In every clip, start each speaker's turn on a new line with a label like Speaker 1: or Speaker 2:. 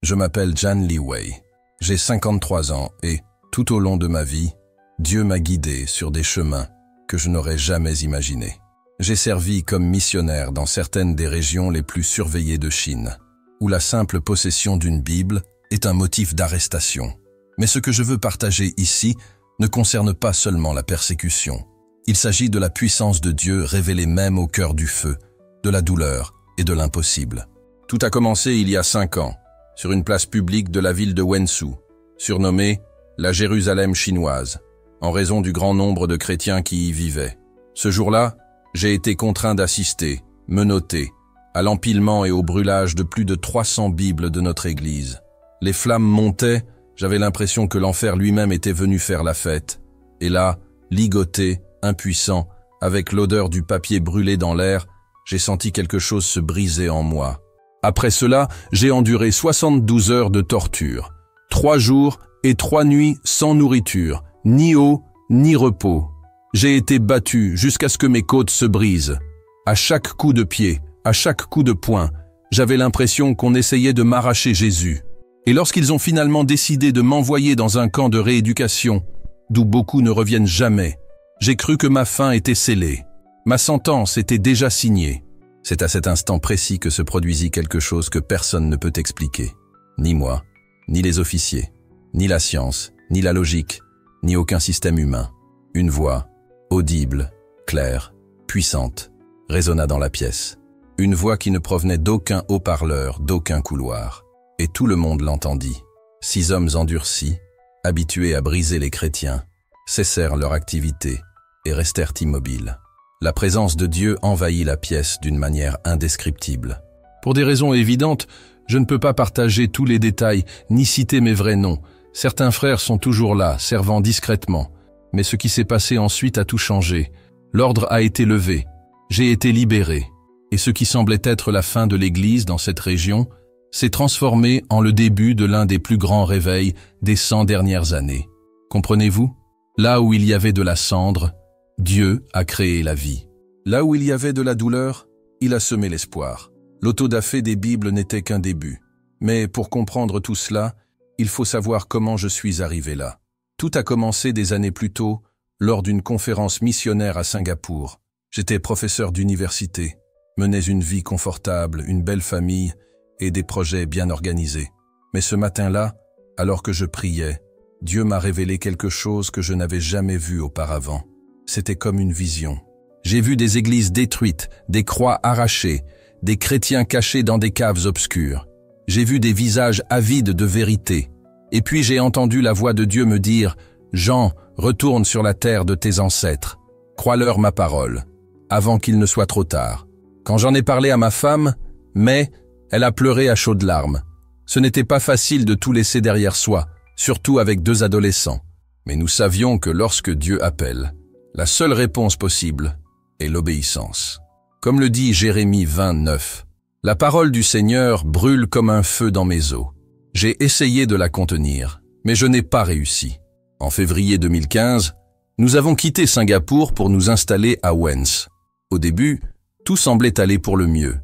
Speaker 1: Je m'appelle Jan Lee Wei. J'ai 53 ans et, tout au long de ma vie, Dieu m'a guidé sur des chemins que je n'aurais jamais imaginés. J'ai servi comme missionnaire dans certaines des régions les plus surveillées de Chine, où la simple possession d'une Bible est un motif d'arrestation. Mais ce que je veux partager ici ne concerne pas seulement la persécution. Il s'agit de la puissance de Dieu révélée même au cœur du feu, de la douleur et de l'impossible. Tout a commencé il y a 5 ans, sur une place publique de la ville de Wenzhou, surnommée la Jérusalem chinoise, en raison du grand nombre de chrétiens qui y vivaient. Ce jour-là, j'ai été contraint d'assister, menotté, à l'empilement et au brûlage de plus de 300 Bibles de notre Église. Les flammes montaient, j'avais l'impression que l'enfer lui-même était venu faire la fête. Et là, ligoté, impuissant, avec l'odeur du papier brûlé dans l'air, j'ai senti quelque chose se briser en moi. Après cela, j'ai enduré 72 heures de torture, 3 jours et 3 nuits sans nourriture, ni eau, ni repos. J'ai été battu jusqu'à ce que mes côtes se brisent. À chaque coup de pied, à chaque coup de poing, j'avais l'impression qu'on essayait de m'arracher Jésus. Et lorsqu'ils ont finalement décidé de m'envoyer dans un camp de rééducation, d'où beaucoup ne reviennent jamais, j'ai cru que ma fin était scellée. Ma sentence était déjà signée. C'est à cet instant précis que se produisit quelque chose que personne ne peut expliquer. Ni moi, ni les officiers, ni la science, ni la logique, ni aucun système humain. Une voix, audible, claire, puissante, résonna dans la pièce. Une voix qui ne provenait d'aucun haut-parleur, d'aucun couloir. Et tout le monde l'entendit. 6 hommes endurcis, habitués à briser les chrétiens, cessèrent leur activité et restèrent immobiles. La présence de Dieu envahit la pièce d'une manière indescriptible. Pour des raisons évidentes, je ne peux pas partager tous les détails ni citer mes vrais noms. Certains frères sont toujours là, servant discrètement. Mais ce qui s'est passé ensuite a tout changé. L'ordre a été levé. J'ai été libéré. Et ce qui semblait être la fin de l'Église dans cette région s'est transformé en le début de l'un des plus grands réveils des 100 dernières années. Comprenez-vous? Là où il y avait de la cendre, Dieu a créé la vie. Là où il y avait de la douleur, il a semé l'espoir. L'autodafé des Bibles n'était qu'un début. Mais pour comprendre tout cela, il faut savoir comment je suis arrivé là. Tout a commencé des années plus tôt, lors d'une conférence missionnaire à Singapour. J'étais professeur d'université, menais une vie confortable, une belle famille et des projets bien organisés. Mais ce matin-là, alors que je priais, Dieu m'a révélé quelque chose que je n'avais jamais vu auparavant. C'était comme une vision. J'ai vu des églises détruites, des croix arrachées, des chrétiens cachés dans des caves obscures. J'ai vu des visages avides de vérité. Et puis j'ai entendu la voix de Dieu me dire « Jean, retourne sur la terre de tes ancêtres. Crois-leur ma parole, avant qu'il ne soit trop tard. » Quand j'en ai parlé à ma femme, mais elle a pleuré à chaudes larmes. Ce n'était pas facile de tout laisser derrière soi, surtout avec 2 adolescents. Mais nous savions que lorsque Dieu appelle, la seule réponse possible est l'obéissance. Comme le dit Jérémie 29, « La parole du Seigneur brûle comme un feu dans mes os. J'ai essayé de la contenir, mais je n'ai pas réussi. » En février 2015, nous avons quitté Singapour pour nous installer à Wenzhou. Au début, tout semblait aller pour le mieux.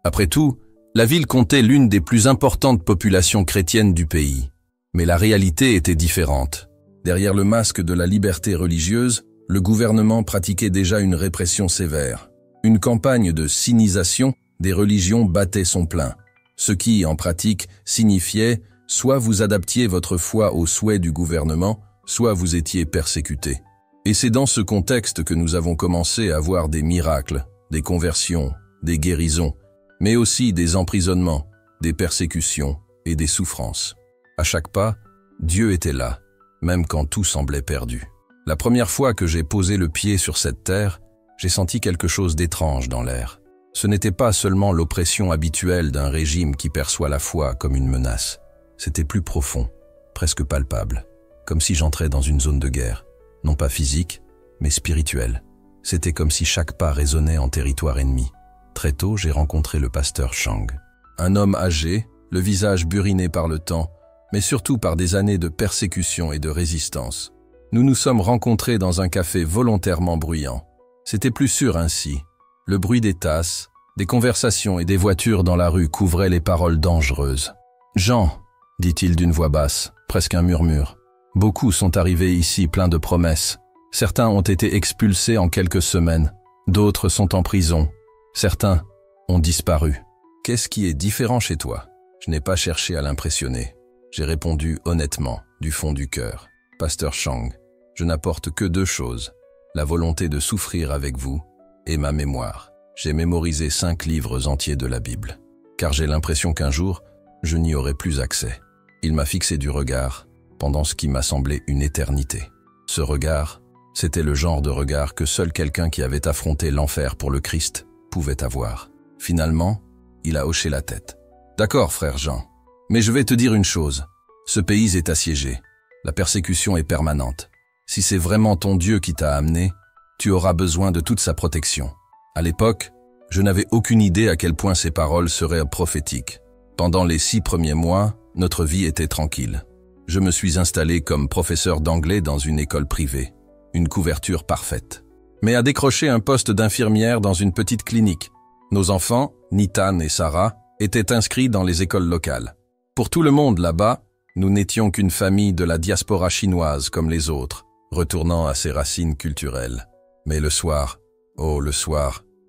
Speaker 1: Après tout, la ville comptait l'une des plus importantes populations chrétiennes du pays. Mais la réalité était différente. Derrière le masque de la liberté religieuse, le gouvernement pratiquait déjà une répression sévère. Une campagne de sinisation des religions battait son plein, ce qui, en pratique, signifiait soit vous adaptiez votre foi aux souhaits du gouvernement, soit vous étiez persécuté. Et c'est dans ce contexte que nous avons commencé à voir des miracles, des conversions, des guérisons, mais aussi des emprisonnements, des persécutions et des souffrances. À chaque pas, Dieu était là, même quand tout semblait perdu. La première fois que j'ai posé le pied sur cette terre, j'ai senti quelque chose d'étrange dans l'air. Ce n'était pas seulement l'oppression habituelle d'un régime qui perçoit la foi comme une menace. C'était plus profond, presque palpable, comme si j'entrais dans une zone de guerre, non pas physique, mais spirituelle. C'était comme si chaque pas résonnait en territoire ennemi. Très tôt, j'ai rencontré le pasteur Chang. Un homme âgé, le visage buriné par le temps, mais surtout par des années de persécution et de résistance. Nous nous sommes rencontrés dans un café volontairement bruyant. C'était plus sûr ainsi. Le bruit des tasses, des conversations et des voitures dans la rue couvraient les paroles dangereuses. « Jean, dit-il d'une voix basse, presque un murmure. Beaucoup sont arrivés ici pleins de promesses. Certains ont été expulsés en quelques semaines. D'autres sont en prison. Certains ont disparu. Qu'est-ce qui est différent chez toi? Je n'ai pas cherché à l'impressionner. J'ai répondu honnêtement, du fond du cœur. Pasteur Chang, je n'apporte que 2 choses. La volonté de souffrir avec vous et ma mémoire. J'ai mémorisé 5 livres entiers de la Bible. Car j'ai l'impression qu'un jour, je n'y aurai plus accès. Il m'a fixé du regard pendant ce qui m'a semblé une éternité. Ce regard, c'était le genre de regard que seul quelqu'un qui avait affronté l'enfer pour le Christ pouvait avoir. Finalement, il a hoché la tête. D'accord, frère Jean, mais je vais te dire une chose. Ce pays est assiégé. La persécution est permanente. Si c'est vraiment ton Dieu qui t'a amené, tu auras besoin de toute sa protection. À l'époque, je n'avais aucune idée à quel point ces paroles seraient prophétiques. Pendant les 6 premiers mois, notre vie était tranquille. Je me suis installé comme professeur d'anglais dans une école privée. Une couverture parfaite. Mais à décrocher un poste d'infirmière dans une petite clinique. Nos enfants, Nitan et Sarah, étaient inscrits dans les écoles locales. Pour tout le monde là-bas, nous n'étions qu'une famille de la diaspora chinoise comme les autres, retournant à ses racines culturelles. Mais le soir,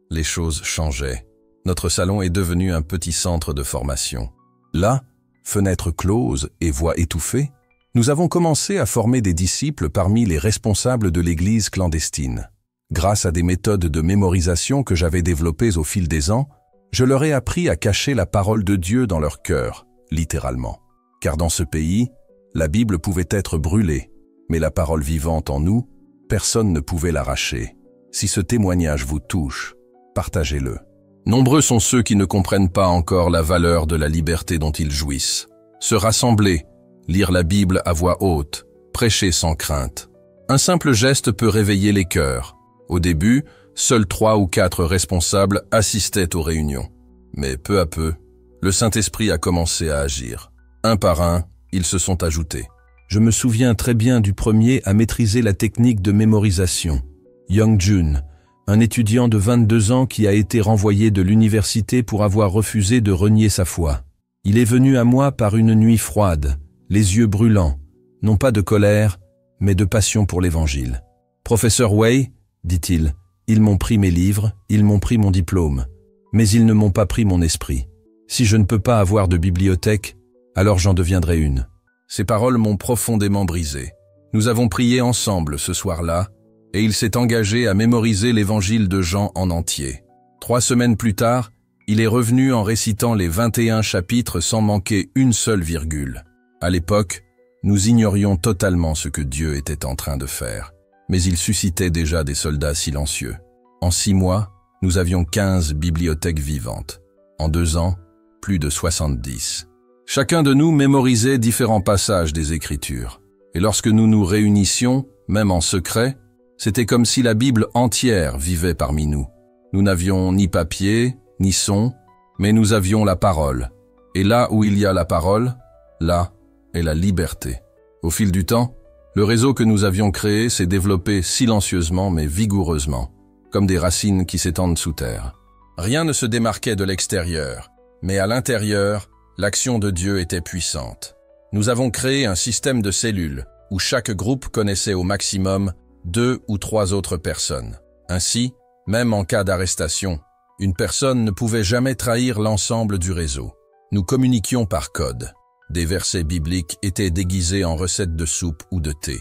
Speaker 1: les choses changeaient. Notre salon est devenu un petit centre de formation. Là, fenêtres closes et voix étouffées, nous avons commencé à former des disciples parmi les responsables de l'église clandestine. Grâce à des méthodes de mémorisation que j'avais développées au fil des ans, je leur ai appris à cacher la parole de Dieu dans leur cœur, littéralement. Car dans ce pays, la Bible pouvait être brûlée, mais la parole vivante en nous, personne ne pouvait l'arracher. Si ce témoignage vous touche, partagez-le. Nombreux sont ceux qui ne comprennent pas encore la valeur de la liberté dont ils jouissent. Se rassembler, lire la Bible à voix haute, prêcher sans crainte. Un simple geste peut réveiller les cœurs. Au début, seuls 3 ou 4 responsables assistaient aux réunions. Mais peu à peu, le Saint-Esprit a commencé à agir. Un par un, ils se sont ajoutés. Je me souviens très bien du premier à maîtriser la technique de mémorisation. Young Jun, un étudiant de 22 ans qui a été renvoyé de l'université pour avoir refusé de renier sa foi. Il est venu à moi par une nuit froide, les yeux brûlants, non pas de colère, mais de passion pour l'Évangile. « Professeur Wei, dit-il, ils m'ont pris mes livres, ils m'ont pris mon diplôme, mais ils ne m'ont pas pris mon esprit. Si je ne peux pas avoir de bibliothèque, alors j'en deviendrai une. » Ces paroles m'ont profondément brisé. Nous avons prié ensemble ce soir-là, et il s'est engagé à mémoriser l'évangile de Jean en entier. 3 semaines plus tard, il est revenu en récitant les 21 chapitres sans manquer une seule virgule. À l'époque, nous ignorions totalement ce que Dieu était en train de faire, mais il suscitait déjà des soldats silencieux. En 6 mois, nous avions 15 bibliothèques vivantes. En 2 ans, plus de 70. Chacun de nous mémorisait différents passages des Écritures. Et lorsque nous nous réunissions, même en secret, c'était comme si la Bible entière vivait parmi nous. Nous n'avions ni papier, ni son, mais nous avions la parole. Et là où il y a la parole, là est la liberté. Au fil du temps, le réseau que nous avions créé s'est développé silencieusement mais vigoureusement, comme des racines qui s'étendent sous terre. Rien ne se démarquait de l'extérieur, mais à l'intérieur, l'action de Dieu était puissante. Nous avons créé un système de cellules où chaque groupe connaissait au maximum 2 ou 3 autres personnes. Ainsi, même en cas d'arrestation, une personne ne pouvait jamais trahir l'ensemble du réseau. Nous communiquions par code. Des versets bibliques étaient déguisés en recettes de soupe ou de thé.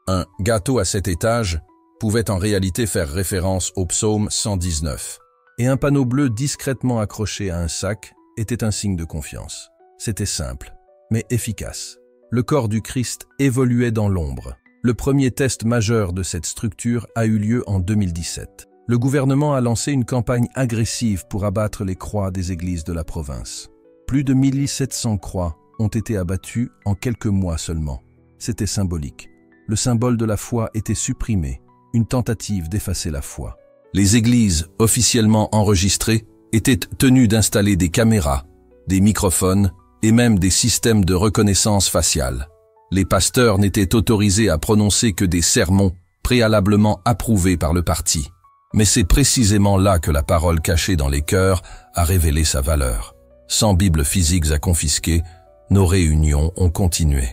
Speaker 1: Un « gâteau à 7 étages » pouvait en réalité faire référence au psaume 119. Et un panneau bleu discrètement accroché à un sac était un signe de confiance. C'était simple, mais efficace. Le corps du Christ évoluait dans l'ombre. Le premier test majeur de cette structure a eu lieu en 2017. Le gouvernement a lancé une campagne agressive pour abattre les croix des églises de la province. Plus de 1700 croix ont été abattues en quelques mois seulement. C'était symbolique. Le symbole de la foi était supprimé, une tentative d'effacer la foi. Les églises, officiellement enregistrées, étaient tenues d'installer des caméras, des microphones et même des systèmes de reconnaissance faciale. Les pasteurs n'étaient autorisés à prononcer que des sermons préalablement approuvés par le parti. Mais c'est précisément là que la parole cachée dans les cœurs a révélé sa valeur. Sans Bible physiques à confisquer, Nos réunions ont continué.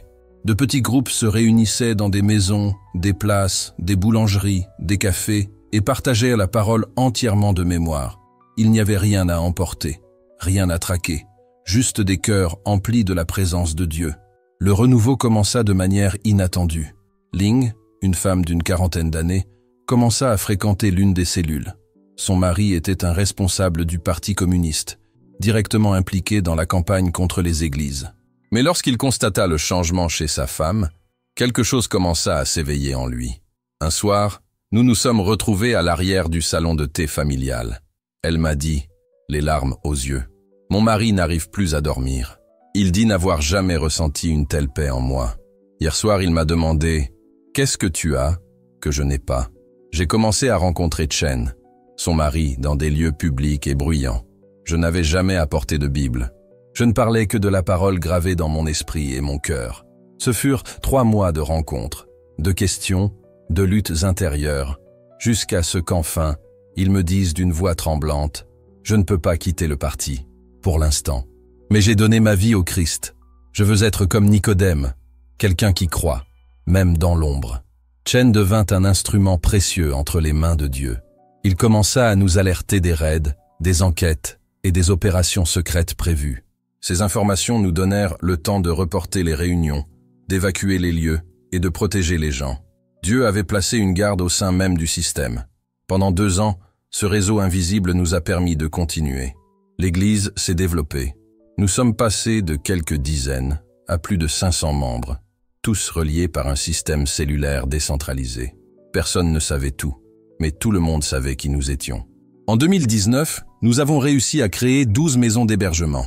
Speaker 1: De petits groupes se réunissaient dans des maisons, des places, des boulangeries, des cafés et partageaient la parole entièrement de mémoire. Il n'y avait rien à emporter, rien à traquer, juste des cœurs emplis de la présence de Dieu. Le renouveau commença de manière inattendue. Ling, une femme d'une quarantaine d'années, commença à fréquenter l'une des cellules. Son mari était un responsable du Parti communiste, directement impliqué dans la campagne contre les églises. Mais lorsqu'il constata le changement chez sa femme, quelque chose commença à s'éveiller en lui. Un soir, nous nous sommes retrouvés à l'arrière du salon de thé familial. Elle m'a dit, les larmes aux yeux, « Mon mari n'arrive plus à dormir. Il dit n'avoir jamais ressenti une telle paix en moi. Hier soir, il m'a demandé, « Qu'est-ce que tu as que je n'ai pas ?» J'ai commencé à rencontrer Chen, son mari, dans des lieux publics et bruyants. Je n'avais jamais apporté de Bible. Je ne parlais que de la parole gravée dans mon esprit et mon cœur. Ce furent 3 mois de rencontres, de questions, de luttes intérieures, jusqu'à ce qu'enfin, ils me disent d'une voix tremblante, « Je ne peux pas quitter le parti, pour l'instant. Mais j'ai donné ma vie au Christ. Je veux être comme Nicodème, quelqu'un qui croit, même dans l'ombre. » Chen devint un instrument précieux entre les mains de Dieu. Il commença à nous alerter des raids, des enquêtes et des opérations secrètes prévues. Ces informations nous donnèrent le temps de reporter les réunions, d'évacuer les lieux et de protéger les gens. Dieu avait placé une garde au sein même du système. Pendant 2 ans, ce réseau invisible nous a permis de continuer. L'Église s'est développée. Nous sommes passés de quelques dizaines à plus de 500 membres, tous reliés par un système cellulaire décentralisé. Personne ne savait tout, mais tout le monde savait qui nous étions. En 2019, nous avons réussi à créer 12 maisons d'hébergement.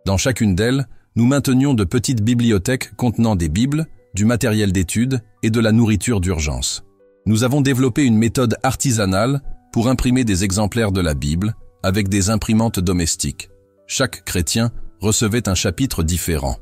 Speaker 1: Dans chacune d'elles, nous maintenions de petites bibliothèques contenant des bibles, du matériel d'études et de la nourriture d'urgence. Nous avons développé une méthode artisanale pour imprimer des exemplaires de la Bible avec des imprimantes domestiques. Chaque chrétien recevait un chapitre différent.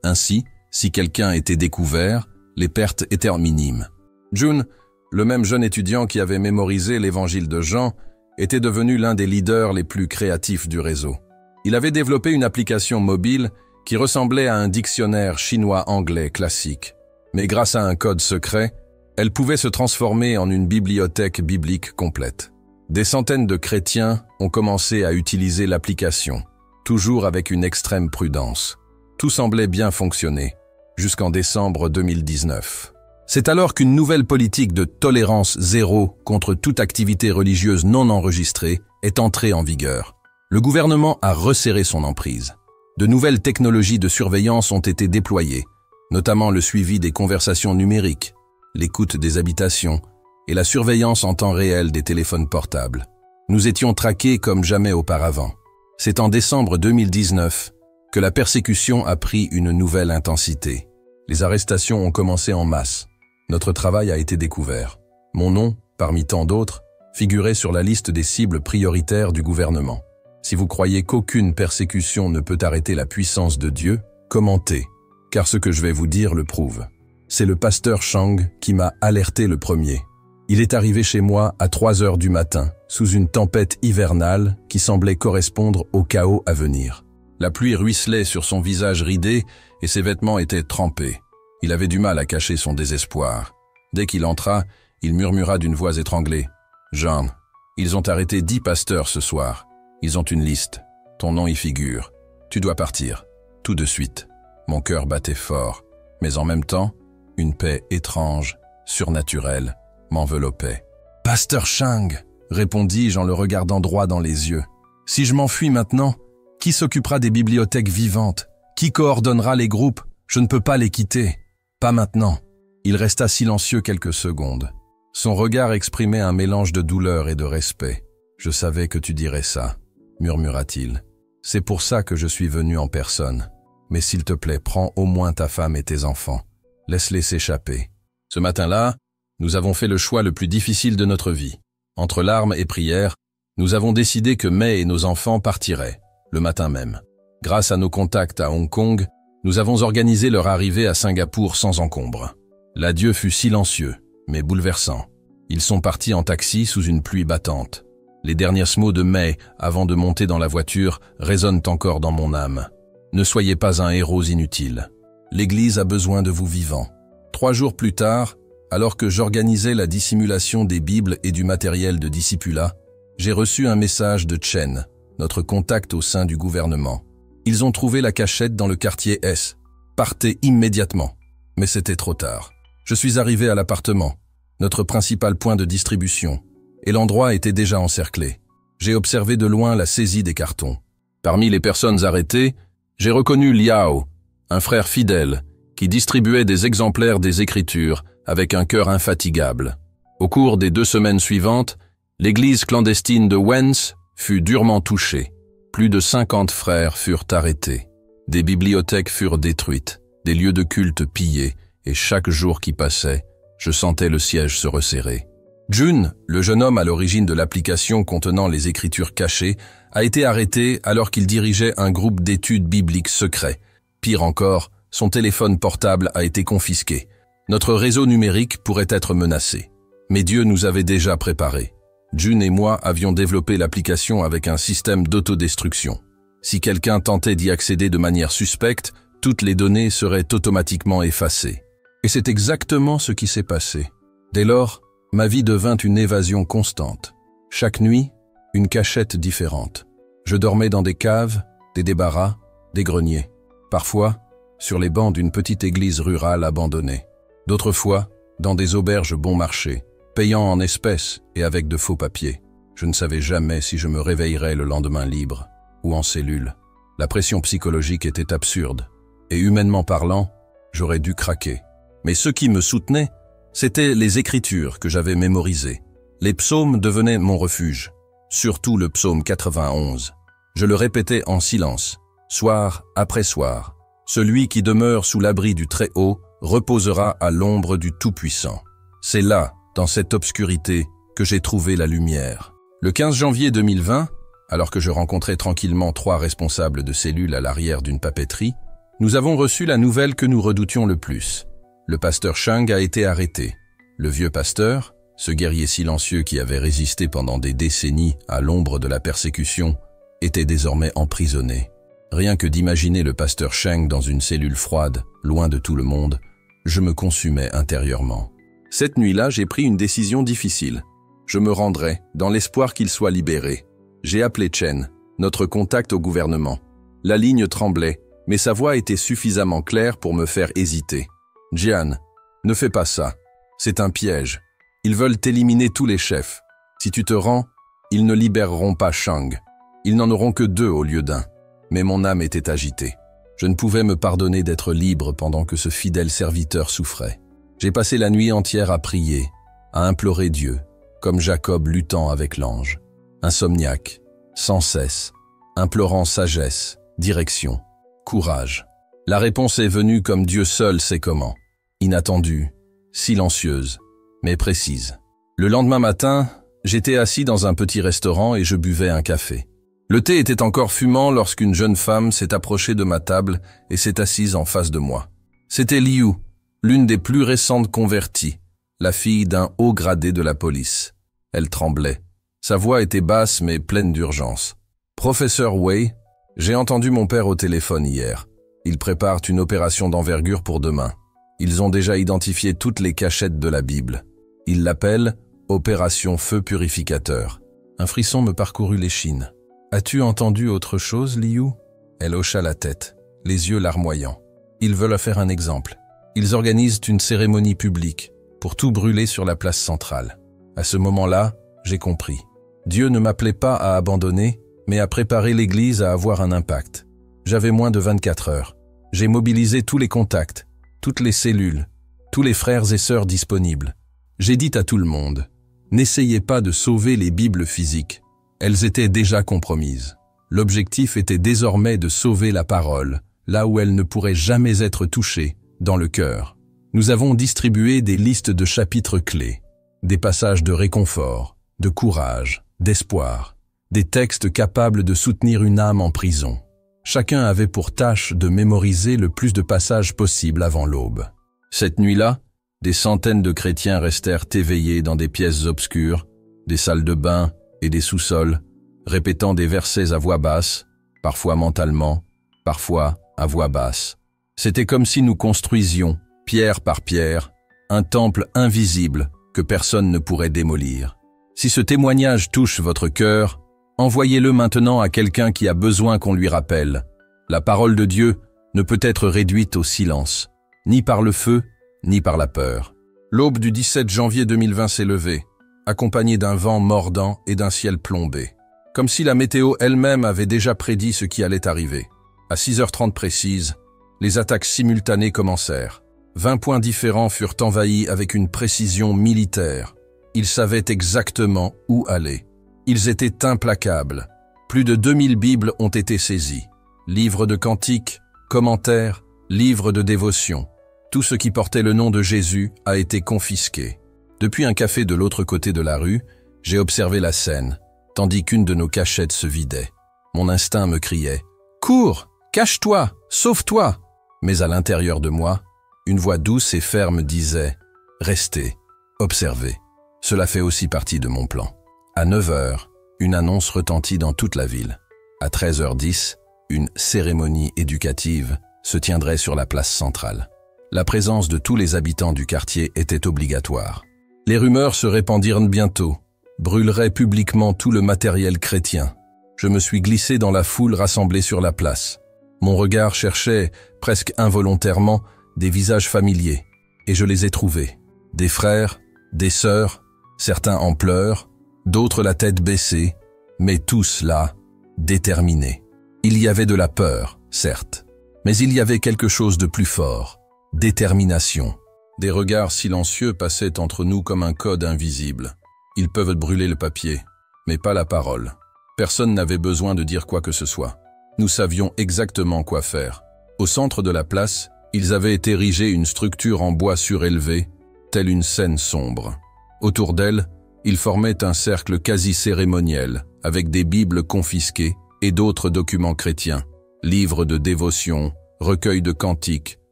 Speaker 1: Ainsi, si quelqu'un était découvert, les pertes étaient minimes. Jun, le même jeune étudiant qui avait mémorisé l'évangile de Jean, était devenu l'un des leaders les plus créatifs du réseau. Il avait développé une application mobile qui ressemblait à un dictionnaire chinois-anglais classique. Mais grâce à un code secret, elle pouvait se transformer en une bibliothèque biblique complète. Des centaines de chrétiens ont commencé à utiliser l'application, toujours avec une extrême prudence. Tout semblait bien fonctionner, jusqu'en décembre 2019. C'est alors qu'une nouvelle politique de tolérance zéro contre toute activité religieuse non enregistrée est entrée en vigueur. Le gouvernement a resserré son emprise. De nouvelles technologies de surveillance ont été déployées, notamment le suivi des conversations numériques, l'écoute des habitations et la surveillance en temps réel des téléphones portables. Nous étions traqués comme jamais auparavant. C'est en décembre 2019 que la persécution a pris une nouvelle intensité. Les arrestations ont commencé en masse. Notre travail a été découvert. Mon nom, parmi tant d'autres, figurait sur la liste des cibles prioritaires du gouvernement. Si vous croyez qu'aucune persécution ne peut arrêter la puissance de Dieu, commentez, car ce que je vais vous dire le prouve. C'est le pasteur Shang qui m'a alerté le premier. Il est arrivé chez moi à 3 heures du matin, sous une tempête hivernale qui semblait correspondre au chaos à venir. La pluie ruisselait sur son visage ridé et ses vêtements étaient trempés. Il avait du mal à cacher son désespoir. Dès qu'il entra, il murmura d'une voix étranglée. « Jean, ils ont arrêté 10 pasteurs ce soir. Ils ont une liste. Ton nom y figure. Tu dois partir. Tout de suite. » Mon cœur battait fort. Mais en même temps, une paix étrange, surnaturelle, m'enveloppait. « Pasteur Shang, » répondis-je en le regardant droit dans les yeux. « Si je m'enfuis maintenant, qui s'occupera des bibliothèques vivantes? Qui coordonnera les groupes? Je ne peux pas les quitter. Pas maintenant. » Il resta silencieux quelques secondes. Son regard exprimait un mélange de douleur et de respect. « Je savais que tu dirais ça, » murmura-t-il. « C'est pour ça que je suis venu en personne. Mais s'il te plaît, prends au moins ta femme et tes enfants. Laisse-les s'échapper. » Ce matin-là, nous avons fait le choix le plus difficile de notre vie. Entre larmes et prières, nous avons décidé que May et nos enfants partiraient, le matin même. Grâce à nos contacts à Hong Kong, nous avons organisé leur arrivée à Singapour sans encombre. L'adieu fut silencieux, mais bouleversant. Ils sont partis en taxi sous une pluie battante. Les derniers mots de May, avant de monter dans la voiture, résonnent encore dans mon âme. Ne soyez pas un héros inutile. L'Église a besoin de vous vivants. 3 jours plus tard, alors que j'organisais la dissimulation des Bibles et du matériel de discipulat, j'ai reçu un message de Chen, notre contact au sein du gouvernement. Ils ont trouvé la cachette dans le quartier S. Partez immédiatement. Mais c'était trop tard. Je suis arrivé à l'appartement, notre principal point de distribution, et l'endroit était déjà encerclé. J'ai observé de loin la saisie des cartons. Parmi les personnes arrêtées, j'ai reconnu Liao, un frère fidèle, qui distribuait des exemplaires des Écritures avec un cœur infatigable. Au cours des 2 semaines suivantes, l'église clandestine de Wens fut durement touchée. Plus de 50 frères furent arrêtés. Des bibliothèques furent détruites, des lieux de culte pillés, et chaque jour qui passait, je sentais le siège se resserrer. Jun, le jeune homme à l'origine de l'application contenant les Écritures cachées, a été arrêté alors qu'il dirigeait un groupe d'études bibliques secret. Pire encore, son téléphone portable a été confisqué. Notre réseau numérique pourrait être menacé. Mais Dieu nous avait déjà préparés. Jun et moi avions développé l'application avec un système d'autodestruction. Si quelqu'un tentait d'y accéder de manière suspecte, toutes les données seraient automatiquement effacées. Et c'est exactement ce qui s'est passé. Dès lors, ma vie devint une évasion constante. Chaque nuit, une cachette différente. Je dormais dans des caves, des débarras, des greniers. Parfois, sur les bancs d'une petite église rurale abandonnée. D'autres fois, dans des auberges bon marché, payant en espèces et avec de faux papiers. Je ne savais jamais si je me réveillerais le lendemain libre ou en cellule. La pression psychologique était absurde. Et humainement parlant, j'aurais dû craquer. Mais ce qui me soutenait, c'étaient les Écritures que j'avais mémorisées. Les psaumes devenaient mon refuge, surtout le psaume 91. Je le répétais en silence, soir après soir. Celui qui demeure sous l'abri du Très-Haut reposera à l'ombre du Tout-Puissant. C'est là, dans cette obscurité, que j'ai trouvé la lumière. Le 15 janvier 2020, alors que je rencontrais tranquillement 3 responsables de cellules à l'arrière d'une papeterie, nous avons reçu la nouvelle que nous redoutions le plus. Le pasteur Sheng a été arrêté. Le vieux pasteur, ce guerrier silencieux qui avait résisté pendant des décennies à l'ombre de la persécution, était désormais emprisonné. Rien que d'imaginer le pasteur Sheng dans une cellule froide, loin de tout le monde, je me consumais intérieurement. Cette nuit-là, j'ai pris une décision difficile. Je me rendrai, dans l'espoir qu'il soit libéré. J'ai appelé Chen, notre contact au gouvernement. La ligne tremblait, mais sa voix était suffisamment claire pour me faire hésiter. « Jian, ne fais pas ça. C'est un piège. Ils veulent éliminer tous les chefs. Si tu te rends, ils ne libéreront pas Shang. Ils n'en auront que 2 au lieu d'1. » Mais mon âme était agitée. Je ne pouvais me pardonner d'être libre pendant que ce fidèle serviteur souffrait. J'ai passé la nuit entière à prier, à implorer Dieu, comme Jacob luttant avec l'ange. Insomniaque, sans cesse, implorant sagesse, direction, courage. La réponse est venue comme Dieu seul sait comment. Inattendue, silencieuse, mais précise. Le lendemain matin, j'étais assis dans un petit restaurant et je buvais un café. Le thé était encore fumant lorsqu'une jeune femme s'est approchée de ma table et s'est assise en face de moi. C'était Liu, l'une des plus récentes converties, la fille d'un haut gradé de la police. Elle tremblait. Sa voix était basse mais pleine d'urgence. « Professeur Wei, j'ai entendu mon père au téléphone hier. Ils préparent une opération d'envergure pour demain. Ils ont déjà identifié toutes les cachettes de la Bible. Ils l'appellent « Opération Feu Purificateur ». Un frisson me parcourut l'échine. « As-tu entendu autre chose, Liu ?» Elle hocha la tête, les yeux larmoyants. « Ils veulent faire un exemple. Ils organisent une cérémonie publique pour tout brûler sur la place centrale. » À ce moment-là, j'ai compris. Dieu ne m'appelait pas à abandonner, mais à préparer l'Église à avoir un impact. J'avais moins de 24 heures. J'ai mobilisé tous les contacts, toutes les cellules, tous les frères et sœurs disponibles. J'ai dit à tout le monde, n'essayez pas de sauver les Bibles physiques. Elles étaient déjà compromises. L'objectif était désormais de sauver la parole, là où elle ne pourrait jamais être touchée, dans le cœur. Nous avons distribué des listes de chapitres clés, des passages de réconfort, de courage, d'espoir, des textes capables de soutenir une âme en prison. Chacun avait pour tâche de mémoriser le plus de passages possible avant l'aube. Cette nuit-là, des centaines de chrétiens restèrent éveillés dans des pièces obscures, des salles de bain et des sous-sols, répétant des versets à voix basse, parfois mentalement, parfois à voix basse. C'était comme si nous construisions, pierre par pierre, un temple invisible que personne ne pourrait démolir. Si ce témoignage touche votre cœur, envoyez-le maintenant à quelqu'un qui a besoin qu'on lui rappelle. La parole de Dieu ne peut être réduite au silence, ni par le feu, ni par la peur. L'aube du 17 janvier 2020 s'est levée, accompagnée d'un vent mordant et d'un ciel plombé, comme si la météo elle-même avait déjà prédit ce qui allait arriver. À 6h30 précise, les attaques simultanées commencèrent. 20 points différents furent envahis avec une précision militaire. Ils savaient exactement où aller. Ils étaient implacables. Plus de 2000 Bibles ont été saisies. Livres de cantiques, commentaires, livres de dévotion. Tout ce qui portait le nom de Jésus a été confisqué. Depuis un café de l'autre côté de la rue, j'ai observé la scène, tandis qu'une de nos cachettes se vidait. Mon instinct me criait « Cours, cache-toi, sauve-toi !» Mais à l'intérieur de moi, une voix douce et ferme disait « Restez, observez ». Cela fait aussi partie de mon plan. À 9h, une annonce retentit dans toute la ville. À 13h10, une cérémonie éducative se tiendrait sur la place centrale. La présence de tous les habitants du quartier était obligatoire. Les rumeurs se répandirent bientôt, brûleraient publiquement tout le matériel chrétien. Je me suis glissé dans la foule rassemblée sur la place. Mon regard cherchait, presque involontairement, des visages familiers, et je les ai trouvés. Des frères, des sœurs, certains en pleurs, d'autres la tête baissée, mais tous là, déterminés. Il y avait de la peur, certes, mais il y avait quelque chose de plus fort, détermination. Des regards silencieux passaient entre nous comme un code invisible. Ils peuvent brûler le papier, mais pas la parole. Personne n'avait besoin de dire quoi que ce soit. Nous savions exactement quoi faire. Au centre de la place, ils avaient érigé une structure en bois surélevé, telle une scène sombre. Autour d'elle, ils formaient un cercle quasi cérémoniel, avec des Bibles confisquées et d'autres documents chrétiens, livres de dévotion, recueils de cantiques,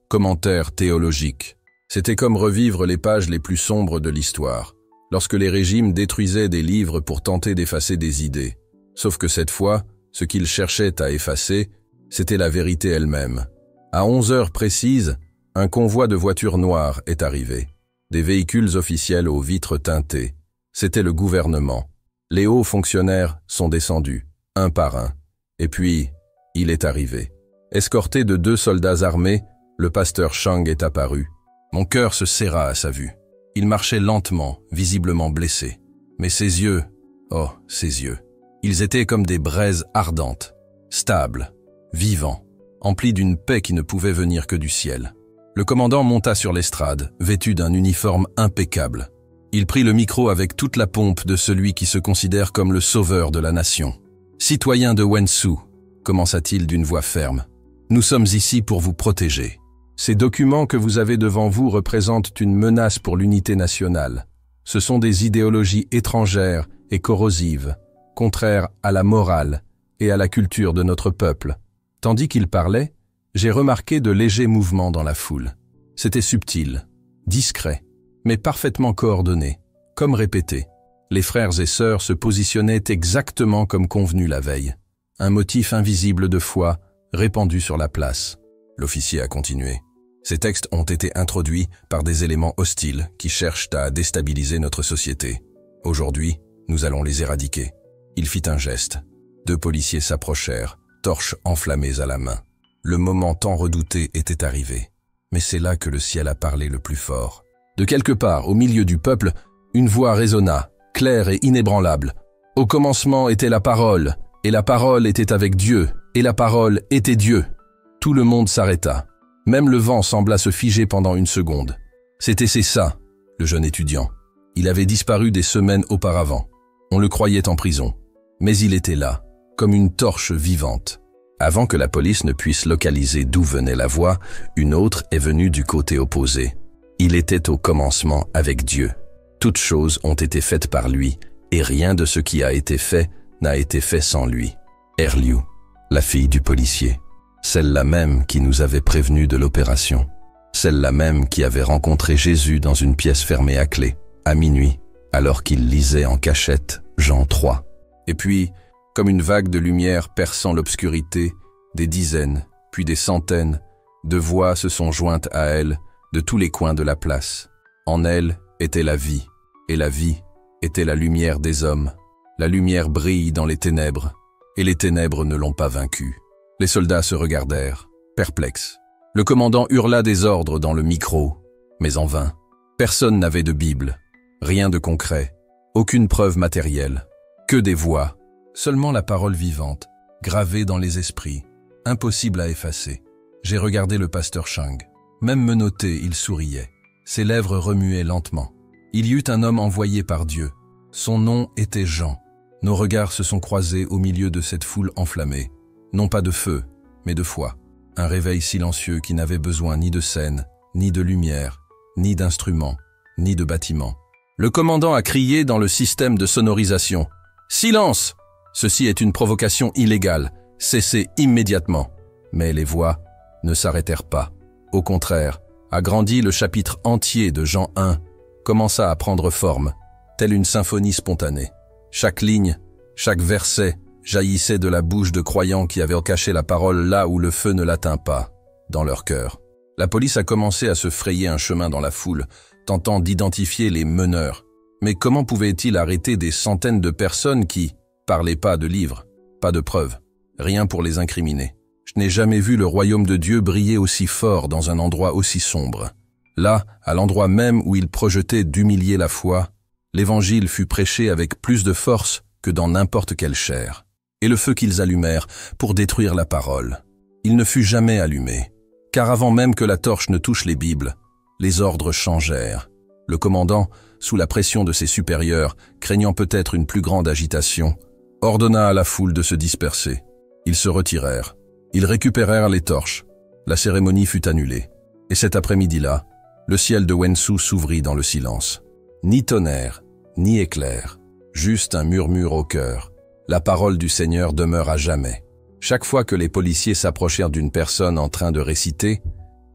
Speaker 1: commentaires théologiques. C'était comme revivre les pages les plus sombres de l'histoire, lorsque les régimes détruisaient des livres pour tenter d'effacer des idées. Sauf que cette fois, ce qu'ils cherchaient à effacer, c'était la vérité elle-même. À 11h précises, un convoi de voitures noires est arrivé. Des véhicules officiels aux vitres teintées. C'était le gouvernement. Les hauts fonctionnaires sont descendus, un par un. Et puis, il est arrivé. Escorté de 2 soldats armés, le pasteur Chang est apparu. Mon cœur se serra à sa vue. Il marchait lentement, visiblement blessé. Mais ses yeux, oh, ses yeux. Ils étaient comme des braises ardentes, stables, vivants, emplis d'une paix qui ne pouvait venir que du ciel. Le commandant monta sur l'estrade, vêtu d'un uniforme impeccable. Il prit le micro avec toute la pompe de celui qui se considère comme le sauveur de la nation. « Citoyens de Wenzhou », commença-t-il d'une voix ferme, « nous sommes ici pour vous protéger. Ces documents que vous avez devant vous représentent une menace pour l'unité nationale. Ce sont des idéologies étrangères et corrosives, contraires à la morale et à la culture de notre peuple. » Tandis qu'il parlait, j'ai remarqué de légers mouvements dans la foule. C'était subtil, discret, mais parfaitement coordonné, comme répété. Les frères et sœurs se positionnaient exactement comme convenu la veille. Un motif invisible de foi répandu sur la place. L'officier a continué. Ces textes ont été introduits par des éléments hostiles qui cherchent à déstabiliser notre société. Aujourd'hui, nous allons les éradiquer. Il fit un geste. 2 policiers s'approchèrent, torches enflammées à la main. Le moment tant redouté était arrivé. Mais c'est là que le ciel a parlé le plus fort. De quelque part, au milieu du peuple, une voix résonna, claire et inébranlable. Au commencement était la parole, et la parole était avec Dieu, et la parole était Dieu. Tout le monde s'arrêta. Même le vent sembla se figer pendant une seconde. C'était ça, le jeune étudiant. Il avait disparu des semaines auparavant. On le croyait en prison. Mais il était là, comme une torche vivante. Avant que la police ne puisse localiser d'où venait la voix, une autre est venue du côté opposé. Il était au commencement avec Dieu. Toutes choses ont été faites par lui, et rien de ce qui a été fait n'a été fait sans lui. Erliu, la fille du policier. Celle-là même qui nous avait prévenus de l'opération. Celle-là même qui avait rencontré Jésus dans une pièce fermée à clé, à minuit, alors qu'il lisait en cachette Jean 3. Et puis, comme une vague de lumière perçant l'obscurité, des dizaines, puis des centaines de voix se sont jointes à elle de tous les coins de la place. En elle était la vie, et la vie était la lumière des hommes. La lumière brille dans les ténèbres, et les ténèbres ne l'ont pas vaincue. Les soldats se regardèrent, perplexes. Le commandant hurla des ordres dans le micro, mais en vain. Personne n'avait de Bible, rien de concret, aucune preuve matérielle, que des voix, seulement la parole vivante, gravée dans les esprits, impossible à effacer. J'ai regardé le pasteur Chang. Même menotté, il souriait. Ses lèvres remuaient lentement. Il y eut un homme envoyé par Dieu. Son nom était Jean. Nos regards se sont croisés au milieu de cette foule enflammée. Non pas de feu, mais de foi. Un réveil silencieux qui n'avait besoin ni de scène, ni de lumière, ni d'instruments, ni de bâtiments. Le commandant a crié dans le système de sonorisation. « Silence! Ceci est une provocation illégale. Cessez immédiatement. » Mais les voix ne s'arrêtèrent pas. Au contraire, agrandi le chapitre entier de Jean 1 commença à prendre forme, telle une symphonie spontanée. Chaque ligne, chaque verset jaillissait de la bouche de croyants qui avaient caché la parole là où le feu ne l'atteint pas, dans leur cœur. La police a commencé à se frayer un chemin dans la foule, tentant d'identifier les meneurs. Mais comment pouvait-il arrêter des centaines de personnes qui parlaient pas de livres, pas de preuves, rien pour les incriminer? Je n'ai jamais vu le royaume de Dieu briller aussi fort dans un endroit aussi sombre. Là, à l'endroit même où il projetait d'humilier la foi, l'évangile fut prêché avec plus de force que dans n'importe quelle chair. Et le feu qu'ils allumèrent pour détruire la parole, il ne fut jamais allumé, car avant même que la torche ne touche les Bibles, les ordres changèrent. Le commandant, sous la pression de ses supérieurs, craignant peut-être une plus grande agitation, ordonna à la foule de se disperser. Ils se retirèrent. Ils récupérèrent les torches. La cérémonie fut annulée. Et cet après-midi-là, le ciel de Wenzhou s'ouvrit dans le silence. Ni tonnerre, ni éclair, juste un murmure au cœur. La parole du Seigneur demeure à jamais. Chaque fois que les policiers s'approchèrent d'une personne en train de réciter,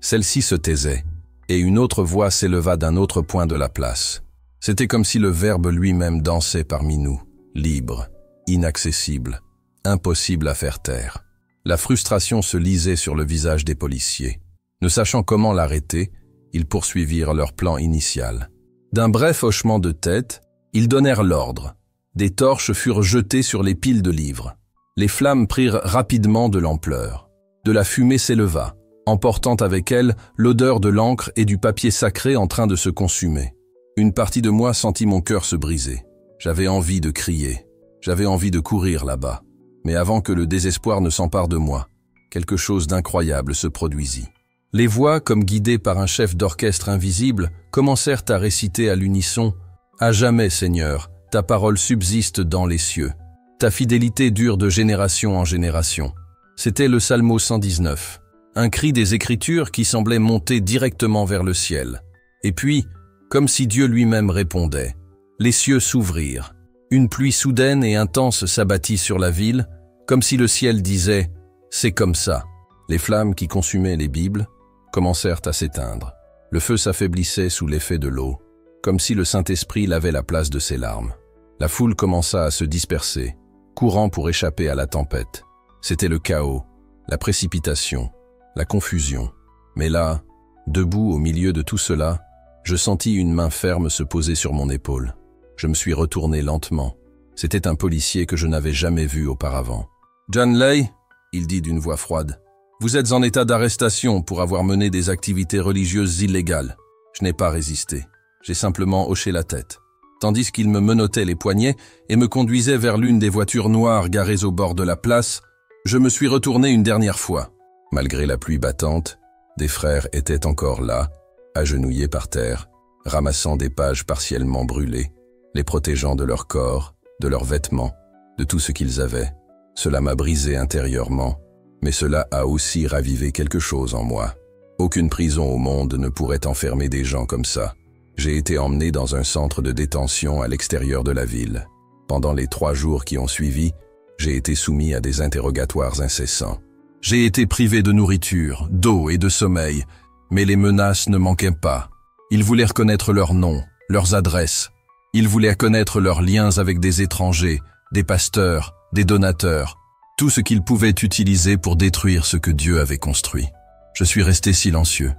Speaker 1: celle-ci se taisait, et une autre voix s'éleva d'un autre point de la place. C'était comme si le Verbe lui-même dansait parmi nous, libre, inaccessible, impossible à faire taire. La frustration se lisait sur le visage des policiers. Ne sachant comment l'arrêter, ils poursuivirent leur plan initial. D'un bref hochement de tête, ils donnèrent l'ordre. Des torches furent jetées sur les piles de livres. Les flammes prirent rapidement de l'ampleur. De la fumée s'éleva, emportant avec elle l'odeur de l'encre et du papier sacré en train de se consumer. Une partie de moi sentit mon cœur se briser. J'avais envie de crier. J'avais envie de courir là-bas. Mais avant que le désespoir ne s'empare de moi, quelque chose d'incroyable se produisit. Les voix, comme guidées par un chef d'orchestre invisible, commencèrent à réciter à l'unisson « À jamais, Seigneur, ta parole subsiste dans les cieux. Ta fidélité dure de génération en génération. » C'était le Psalmo 119, un cri des Écritures qui semblait monter directement vers le ciel. Et puis, comme si Dieu lui-même répondait, les cieux s'ouvrirent. Une pluie soudaine et intense s'abattit sur la ville, comme si le ciel disait « C'est comme ça ». Les flammes qui consumaient les Bibles commencèrent à s'éteindre. Le feu s'affaiblissait sous l'effet de l'eau, comme si le Saint-Esprit lavait la place de ses larmes. La foule commença à se disperser, courant pour échapper à la tempête. C'était le chaos, la précipitation, la confusion. Mais là, debout au milieu de tout cela, je sentis une main ferme se poser sur mon épaule. Je me suis retourné lentement. C'était un policier que je n'avais jamais vu auparavant. « John Lay » il dit d'une voix froide. « Vous êtes en état d'arrestation pour avoir mené des activités religieuses illégales. » Je n'ai pas résisté. J'ai simplement hoché la tête. Tandis qu'il me menottait les poignets et me conduisait vers l'une des voitures noires garées au bord de la place, je me suis retourné une dernière fois. Malgré la pluie battante, des frères étaient encore là, agenouillés par terre, ramassant des pages partiellement brûlées, les protégeant de leur corps, de leurs vêtements, de tout ce qu'ils avaient. Cela m'a brisé intérieurement, mais cela a aussi ravivé quelque chose en moi. Aucune prison au monde ne pourrait enfermer des gens comme ça. J'ai été emmené dans un centre de détention à l'extérieur de la ville. Pendant les 3 jours qui ont suivi, j'ai été soumis à des interrogatoires incessants. J'ai été privé de nourriture, d'eau et de sommeil, mais les menaces ne manquaient pas. Ils voulaient reconnaître leurs noms, leurs adresses. Ils voulaient connaître leurs liens avec des étrangers, des pasteurs, des donateurs. tout ce qu'ils pouvaient utiliser pour détruire ce que Dieu avait construit. Je suis resté silencieux,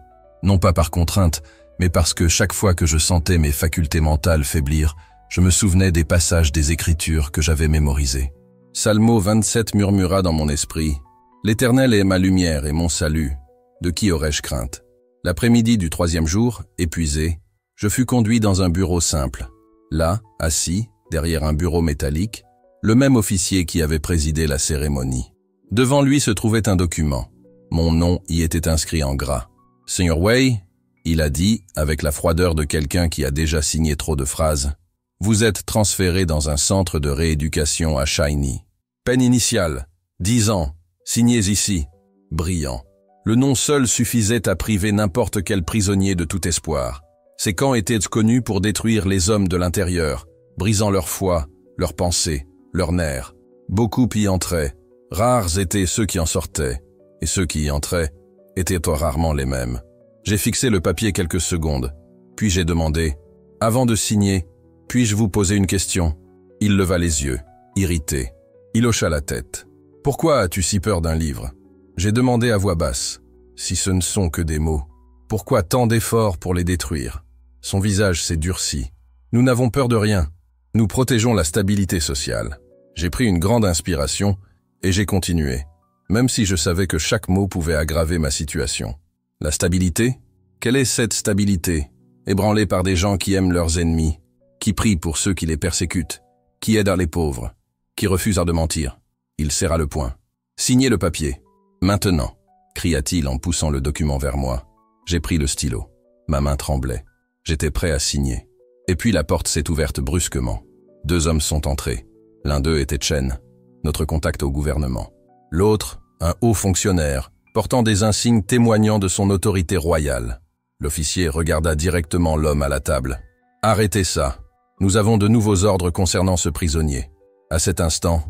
Speaker 1: non pas par contrainte, mais parce que chaque fois que je sentais mes facultés mentales faiblir, je me souvenais des passages des Écritures que j'avais mémorisés. Salmo 27 murmura dans mon esprit, « L'Éternel est ma lumière et mon salut, de qui aurais-je crainte ?» L'après-midi du 3e jour, épuisé, je fus conduit dans un bureau simple. Là, assis, derrière un bureau métallique, le même officier qui avait présidé la cérémonie. Devant lui se trouvait un document. Mon nom y était inscrit en gras. « Sr. Way », il a dit, avec la froideur de quelqu'un qui a déjà signé trop de phrases, « Vous êtes transféré dans un centre de rééducation à Shiny. Peine initiale, 10 ans, signez ici. » Brillant. Le nom seul suffisait à priver n'importe quel prisonnier de tout espoir. Ces camps étaient connus pour détruire les hommes de l'intérieur, brisant leur foi, leurs pensées, leurs nerfs. Beaucoup y entraient. Rares étaient ceux qui en sortaient. Et ceux qui y entraient étaient rarement les mêmes. J'ai fixé le papier quelques secondes. Puis j'ai demandé, « Avant de signer, puis-je vous poser une question ?» Il leva les yeux, irrité. Il hocha la tête. « Pourquoi as-tu si peur d'un livre ?» J'ai demandé à voix basse, « Si ce ne sont que des mots, pourquoi tant d'efforts pour les détruire ?» Son visage s'est durci. « Nous n'avons peur de rien. Nous protégeons la stabilité sociale. » J'ai pris une grande inspiration et j'ai continué, même si je savais que chaque mot pouvait aggraver ma situation. La stabilité? Quelle est cette stabilité? Ébranlée par des gens qui aiment leurs ennemis, qui prient pour ceux qui les persécutent, qui aident les pauvres, qui refusent de mentir. Il serra le poing. « Signez le papier. Maintenant !» cria-t-il en poussant le document vers moi. J'ai pris le stylo. Ma main tremblait. J'étais prêt à signer. Et puis la porte s'est ouverte brusquement. 2 hommes sont entrés. L'un d'eux était Chen, notre contact au gouvernement. L'autre, un haut fonctionnaire, portant des insignes témoignant de son autorité royale. L'officier regarda directement l'homme à la table. « Arrêtez ça. Nous avons de nouveaux ordres concernant ce prisonnier. » À cet instant,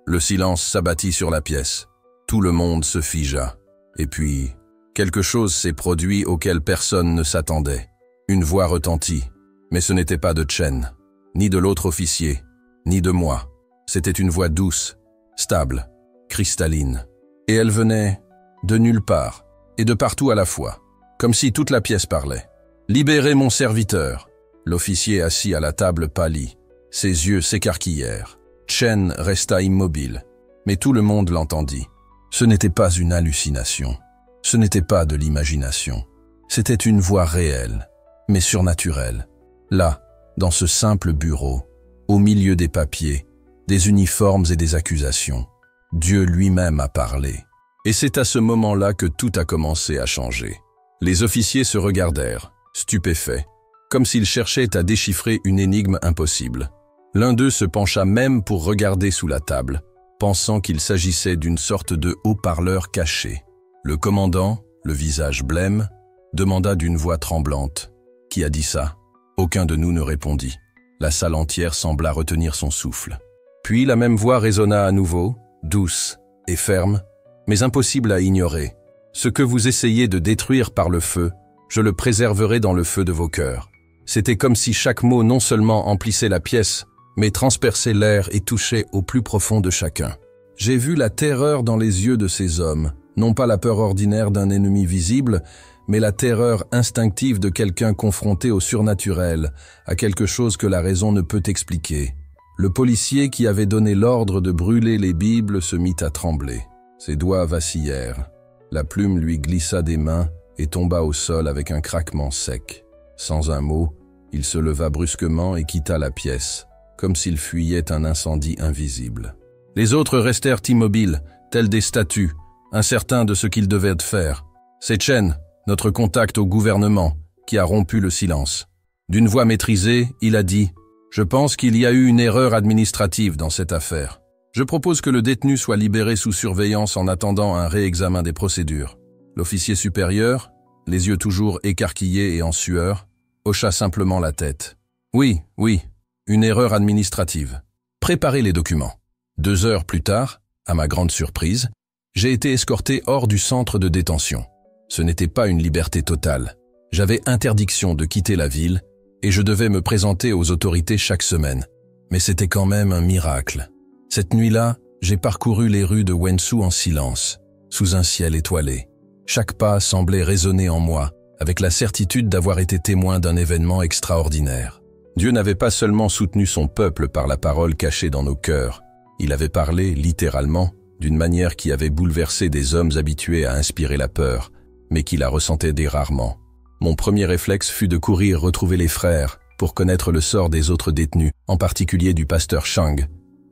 Speaker 1: le silence s'abattit sur la pièce. Tout le monde se figea. Et puis, quelque chose s'est produit auquel personne ne s'attendait. Une voix retentit, mais ce n'était pas de Chen, ni de l'autre officier, ni de moi. C'était une voix douce, stable, cristalline. Et elle venait de nulle part, et de partout à la fois, comme si toute la pièce parlait. « Libérez mon serviteur !» L'officier assis à la table pâlit. Ses yeux s'écarquillèrent. Chen resta immobile, mais tout le monde l'entendit. Ce n'était pas une hallucination. Ce n'était pas de l'imagination. C'était une voix réelle, mais surnaturelle. Là, dans ce simple bureau, au milieu des papiers, des uniformes et des accusations, Dieu lui-même a parlé. Et c'est à ce moment-là que tout a commencé à changer. Les officiers se regardèrent, stupéfaits, comme s'ils cherchaient à déchiffrer une énigme impossible. L'un d'eux se pencha même pour regarder sous la table, pensant qu'il s'agissait d'une sorte de haut-parleur caché. Le commandant, le visage blême, demanda d'une voix tremblante, « Qui a dit ça ?» Aucun de nous ne répondit. La salle entière sembla retenir son souffle. Puis la même voix résonna à nouveau, douce et ferme, mais impossible à ignorer. « Ce que vous essayez de détruire par le feu, je le préserverai dans le feu de vos cœurs. » C'était comme si chaque mot non seulement emplissait la pièce, mais transperçait l'air et touchait au plus profond de chacun. J'ai vu la terreur dans les yeux de ces hommes, non pas la peur ordinaire d'un ennemi visible, mais la terreur instinctive de quelqu'un confronté au surnaturel, à quelque chose que la raison ne peut expliquer. Le policier qui avait donné l'ordre de brûler les Bibles se mit à trembler. Ses doigts vacillèrent. La plume lui glissa des mains et tomba au sol avec un craquement sec. Sans un mot, il se leva brusquement et quitta la pièce, comme s'il fuyait un incendie invisible. Les autres restèrent immobiles, tels des statues, incertains de ce qu'ils devaient faire. C'est Chen, notre contact au gouvernement, qui a rompu le silence. D'une voix maîtrisée, il a dit « Je pense qu'il y a eu une erreur administrative dans cette affaire. Je propose que le détenu soit libéré sous surveillance en attendant un réexamen des procédures. » L'officier supérieur, les yeux toujours écarquillés et en sueur, hocha simplement la tête. « Oui, une erreur administrative. Préparez les documents. » 2 heures plus tard, à ma grande surprise, j'ai été escorté hors du centre de détention. Ce n'était pas une liberté totale. J'avais interdiction de quitter la ville et je devais me présenter aux autorités chaque semaine. Mais c'était quand même un miracle. Cette nuit-là, J'ai parcouru les rues de Wenzhou en silence, sous un ciel étoilé. Chaque pas semblait résonner en moi, avec la certitude d'avoir été témoin d'un événement extraordinaire. Dieu n'avait pas seulement soutenu son peuple par la parole cachée dans nos cœurs, il avait parlé, littéralement, d'une manière qui avait bouleversé des hommes habitués à inspirer la peur, mais qui la ressentaient rarement. Mon premier réflexe fut de courir retrouver les frères pour connaître le sort des autres détenus, en particulier du pasteur Shang,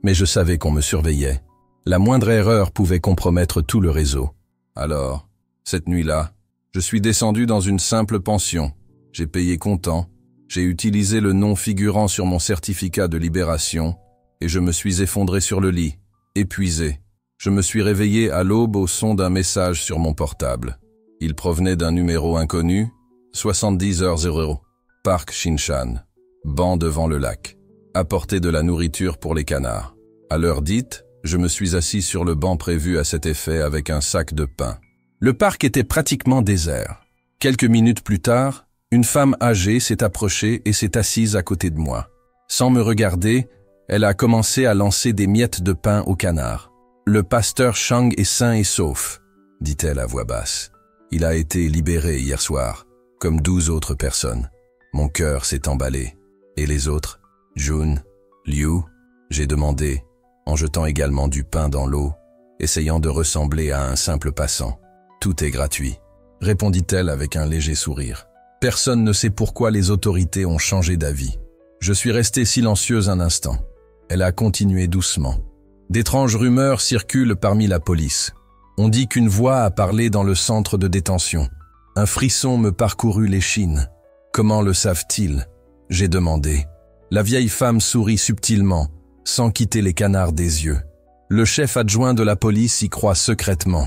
Speaker 1: mais je savais qu'on me surveillait. La moindre erreur pouvait compromettre tout le réseau. Alors, cette nuit-là, je suis descendu dans une simple pension. J'ai payé comptant, j'ai utilisé le nom figurant sur mon certificat de libération et je me suis effondré sur le lit, épuisé. Je me suis réveillé à l'aube au son d'un message sur mon portable. Il provenait d'un numéro inconnu, 70h00, Parc Shinshan, banc devant le lac. Apporter de la nourriture pour les canards. À l'heure dite, je me suis assis sur le banc prévu à cet effet avec un sac de pain. Le parc était pratiquement désert. Quelques minutes plus tard, une femme âgée s'est approchée et s'est assise à côté de moi. Sans me regarder, elle a commencé à lancer des miettes de pain aux canards. « Le pasteur Shang est sain et sauf », dit-elle à voix basse. « Il a été libéré hier soir, comme 12 autres personnes. Mon cœur s'est emballé. Et les autres ? Jun, Liu, j'ai demandé, en jetant également du pain dans l'eau, essayant de ressembler à un simple passant. Tout est gratuit, répondit-elle avec un léger sourire. Personne ne sait pourquoi les autorités ont changé d'avis. Je suis resté silencieuse un instant. Elle a continué doucement. D'étranges rumeurs circulent parmi la police. On dit qu'une voix a parlé dans le centre de détention. Un frisson me parcourut l'échine. Comment le savent-ils ? J'ai demandé. La vieille femme sourit subtilement, sans quitter les canards des yeux. Le chef adjoint de la police y croit secrètement.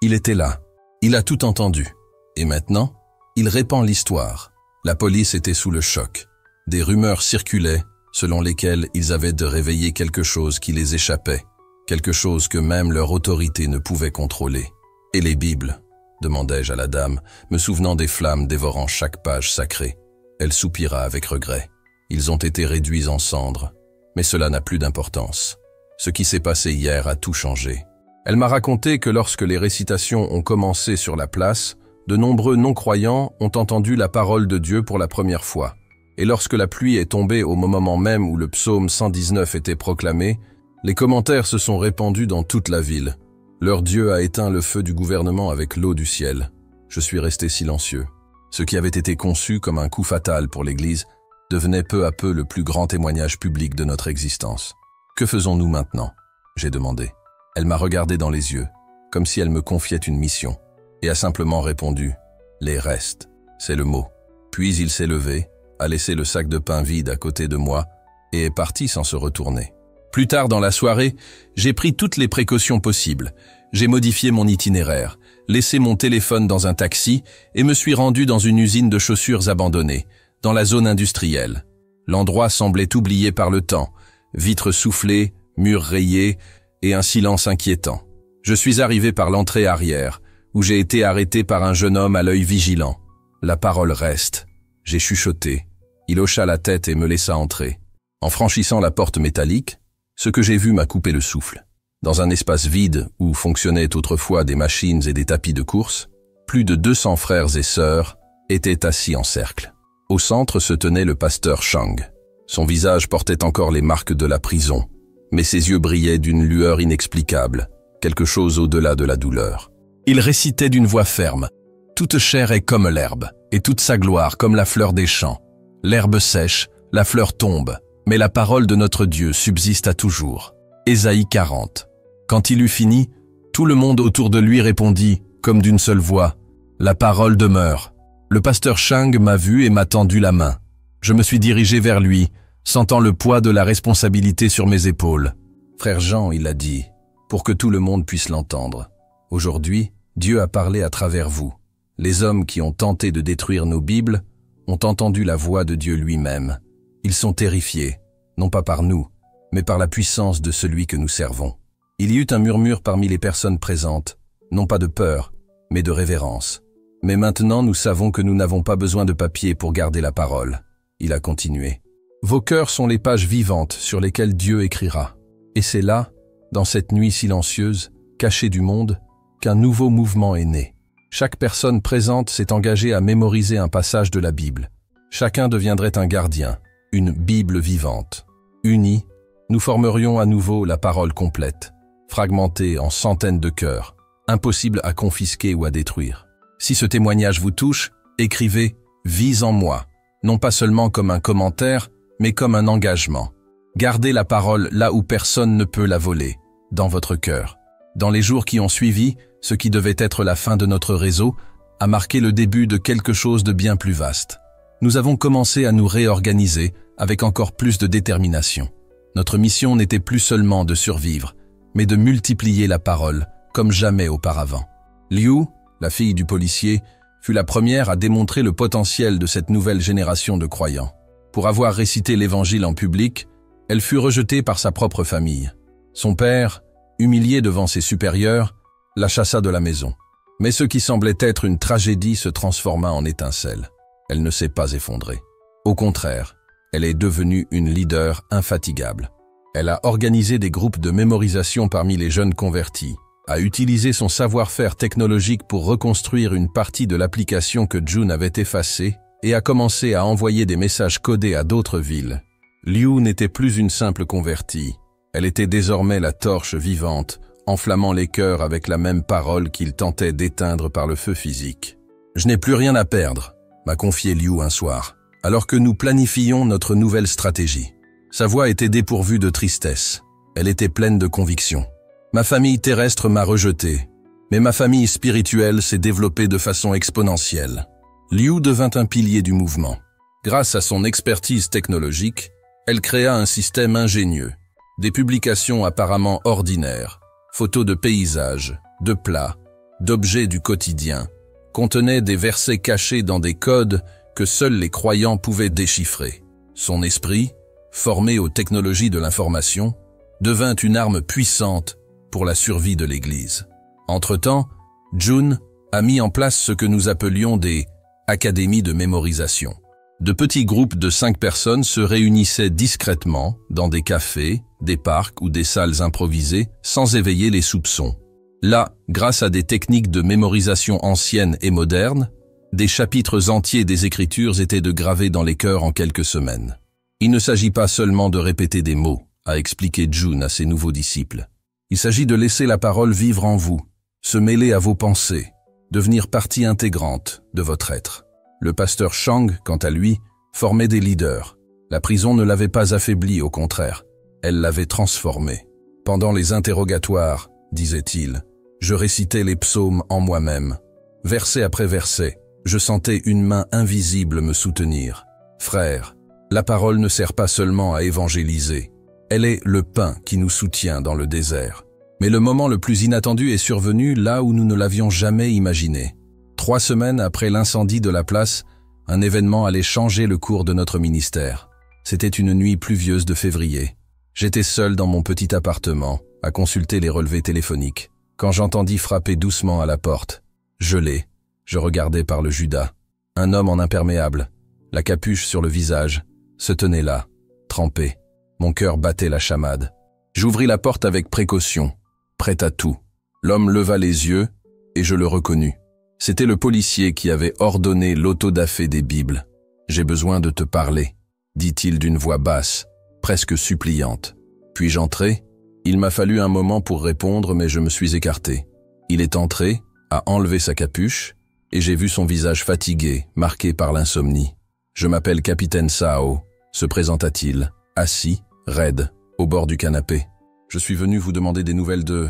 Speaker 1: Il était là. Il a tout entendu. Et maintenant, il répand l'histoire. La police était sous le choc. Des rumeurs circulaient, selon lesquelles ils avaient de réveiller quelque chose qui les échappait, quelque chose que même leur autorité ne pouvait contrôler. « Et les Bibles ?» demandai-je à la dame, me souvenant des flammes dévorant chaque page sacrée. Elle soupira avec regret. Ils ont été réduits en cendres, mais cela n'a plus d'importance. Ce qui s'est passé hier a tout changé. Elle m'a raconté que lorsque les récitations ont commencé sur la place, de nombreux non-croyants ont entendu la parole de Dieu pour la première fois. Et lorsque la pluie est tombée au moment même où le psaume 119 était proclamé, les commentaires se sont répandus dans toute la ville. Leur Dieu a éteint le feu du gouvernement avec l'eau du ciel. Je suis resté silencieux. Ce qui avait été conçu comme un coup fatal pour l'Église devenait peu à peu le plus grand témoignage public de notre existence. « Que faisons-nous maintenant ?» j'ai demandé. Elle m'a regardé dans les yeux, comme si elle me confiait une mission, et a simplement répondu « Les restes, c'est le mot ». Puis il s'est levé, a laissé le sac de pain vide à côté de moi et est parti sans se retourner. Plus tard dans la soirée, j'ai pris toutes les précautions possibles. J'ai modifié mon itinéraire, laissé mon téléphone dans un taxi et me suis rendu dans une usine de chaussures abandonnée, dans la zone industrielle. L'endroit semblait oublié par le temps, vitres soufflées, murs rayés et un silence inquiétant. Je suis arrivé par l'entrée arrière, où j'ai été arrêté par un jeune homme à l'œil vigilant. La parole reste. J'ai chuchoté. Il hocha la tête et me laissa entrer. En franchissant la porte métallique, ce que j'ai vu m'a coupé le souffle. Dans un espace vide où fonctionnaient autrefois des machines et des tapis de course, plus de 200 frères et sœurs étaient assis en cercle. Au centre se tenait le pasteur Shang. Son visage portait encore les marques de la prison, mais ses yeux brillaient d'une lueur inexplicable, quelque chose au-delà de la douleur. Il récitait d'une voix ferme. « Toute chair est comme l'herbe, et toute sa gloire comme la fleur des champs. L'herbe sèche, la fleur tombe, mais la parole de notre Dieu subsiste à toujours. » Ésaïe 40. Quand il eut fini, tout le monde autour de lui répondit, comme d'une seule voix, « La parole demeure. » Le pasteur Shang m'a vu et m'a tendu la main. Je me suis dirigé vers lui, sentant le poids de la responsabilité sur mes épaules. « Frère Jean, il a dit, pour que tout le monde puisse l'entendre. Aujourd'hui, Dieu a parlé à travers vous. Les hommes qui ont tenté de détruire nos Bibles ont entendu la voix de Dieu lui-même. Ils sont terrifiés, non pas par nous, mais par la puissance de celui que nous servons. » Il y eut un murmure parmi les personnes présentes, non pas de peur, mais de révérence. « Mais maintenant nous savons que nous n'avons pas besoin de papier pour garder la parole. » Il a continué. « Vos cœurs sont les pages vivantes sur lesquelles Dieu écrira. Et c'est là, dans cette nuit silencieuse, cachée du monde, qu'un nouveau mouvement est né. Chaque personne présente s'est engagée à mémoriser un passage de la Bible. Chacun deviendrait un gardien, une Bible vivante. Unis, nous formerions à nouveau la parole complète, fragmentée en centaines de cœurs, impossible à confisquer ou à détruire. Si ce témoignage vous touche, écrivez « Vis en moi », non pas seulement comme un commentaire, mais comme un engagement. Gardez la parole là où personne ne peut la voler, dans votre cœur. Dans les jours qui ont suivi, ce qui devait être la fin de notre réseau a marqué le début de quelque chose de bien plus vaste. Nous avons commencé à nous réorganiser avec encore plus de détermination. Notre mission n'était plus seulement de survivre, mais de multiplier la parole comme jamais auparavant. Liu, la fille du policier, fut la première à démontrer le potentiel de cette nouvelle génération de croyants. Pour avoir récité l'Évangile en public, elle fut rejetée par sa propre famille. Son père, humilié devant ses supérieurs, la chassa de la maison. Mais ce qui semblait être une tragédie se transforma en étincelle. Elle ne s'est pas effondrée. Au contraire, elle est devenue une leader infatigable. Elle a organisé des groupes de mémorisation parmi les jeunes convertis, a utilisé son savoir-faire technologique pour reconstruire une partie de l'application que June avait effacée et a commencé à envoyer des messages codés à d'autres villes. Liu n'était plus une simple convertie. Elle était désormais la torche vivante, enflammant les cœurs avec la même parole qu'il tentait d'éteindre par le feu physique. « Je n'ai plus rien à perdre », m'a confié Liu un soir, alors que nous planifions notre nouvelle stratégie. Sa voix était dépourvue de tristesse. Elle était pleine de conviction. Ma famille terrestre m'a rejeté, mais ma famille spirituelle s'est développée de façon exponentielle. Liu devint un pilier du mouvement. Grâce à son expertise technologique, elle créa un système ingénieux. Des publications apparemment ordinaires, photos de paysages, de plats, d'objets du quotidien, contenaient des versets cachés dans des codes que seuls les croyants pouvaient déchiffrer. Son esprit, formé aux technologies de l'information, devint une arme puissante pour la survie de l'Église. Entre-temps, June a mis en place ce que nous appelions des académies de mémorisation. De petits groupes de 5 personnes se réunissaient discrètement dans des cafés, des parcs ou des salles improvisées sans éveiller les soupçons. Là, grâce à des techniques de mémorisation anciennes et modernes, des chapitres entiers des Écritures étaient de gravés dans les cœurs en quelques semaines. Il ne s'agit pas seulement de répéter des mots, a expliqué June à ses nouveaux disciples. Il s'agit de laisser la parole vivre en vous, se mêler à vos pensées, devenir partie intégrante de votre être. Le pasteur Shang, quant à lui, formait des leaders. La prison ne l'avait pas affaibli, au contraire. Elle l'avait transformé. Pendant les interrogatoires, disait-il, je récitais les psaumes en moi-même. Verset après verset, je sentais une main invisible me soutenir. Frère, la parole ne sert pas seulement à évangéliser. Elle est le pain qui nous soutient dans le désert. Mais le moment le plus inattendu est survenu là où nous ne l'avions jamais imaginé. 3 semaines après l'incendie de la place, un événement allait changer le cours de notre ministère. C'était une nuit pluvieuse de février. J'étais seul dans mon petit appartement, à consulter les relevés téléphoniques, quand j'entendis frapper doucement à la porte. Gelé, je regardais par le Judas. Un homme en imperméable, la capuche sur le visage, se tenait là, trempé. Mon cœur battait la chamade. J'ouvris la porte avec précaution, prêt à tout. L'homme leva les yeux, et je le reconnus. C'était le policier qui avait ordonné l'autodafé des Bibles. « J'ai besoin de te parler », dit-il d'une voix basse, presque suppliante. Puis-je entrer ? Il m'a fallu un moment pour répondre, mais je me suis écarté. Il est entré, a enlevé sa capuche, et j'ai vu son visage fatigué, marqué par l'insomnie. « Je m'appelle Capitaine Sao », se présenta-t-il, assis, raide, au bord du canapé. « Je suis venu vous demander des nouvelles de...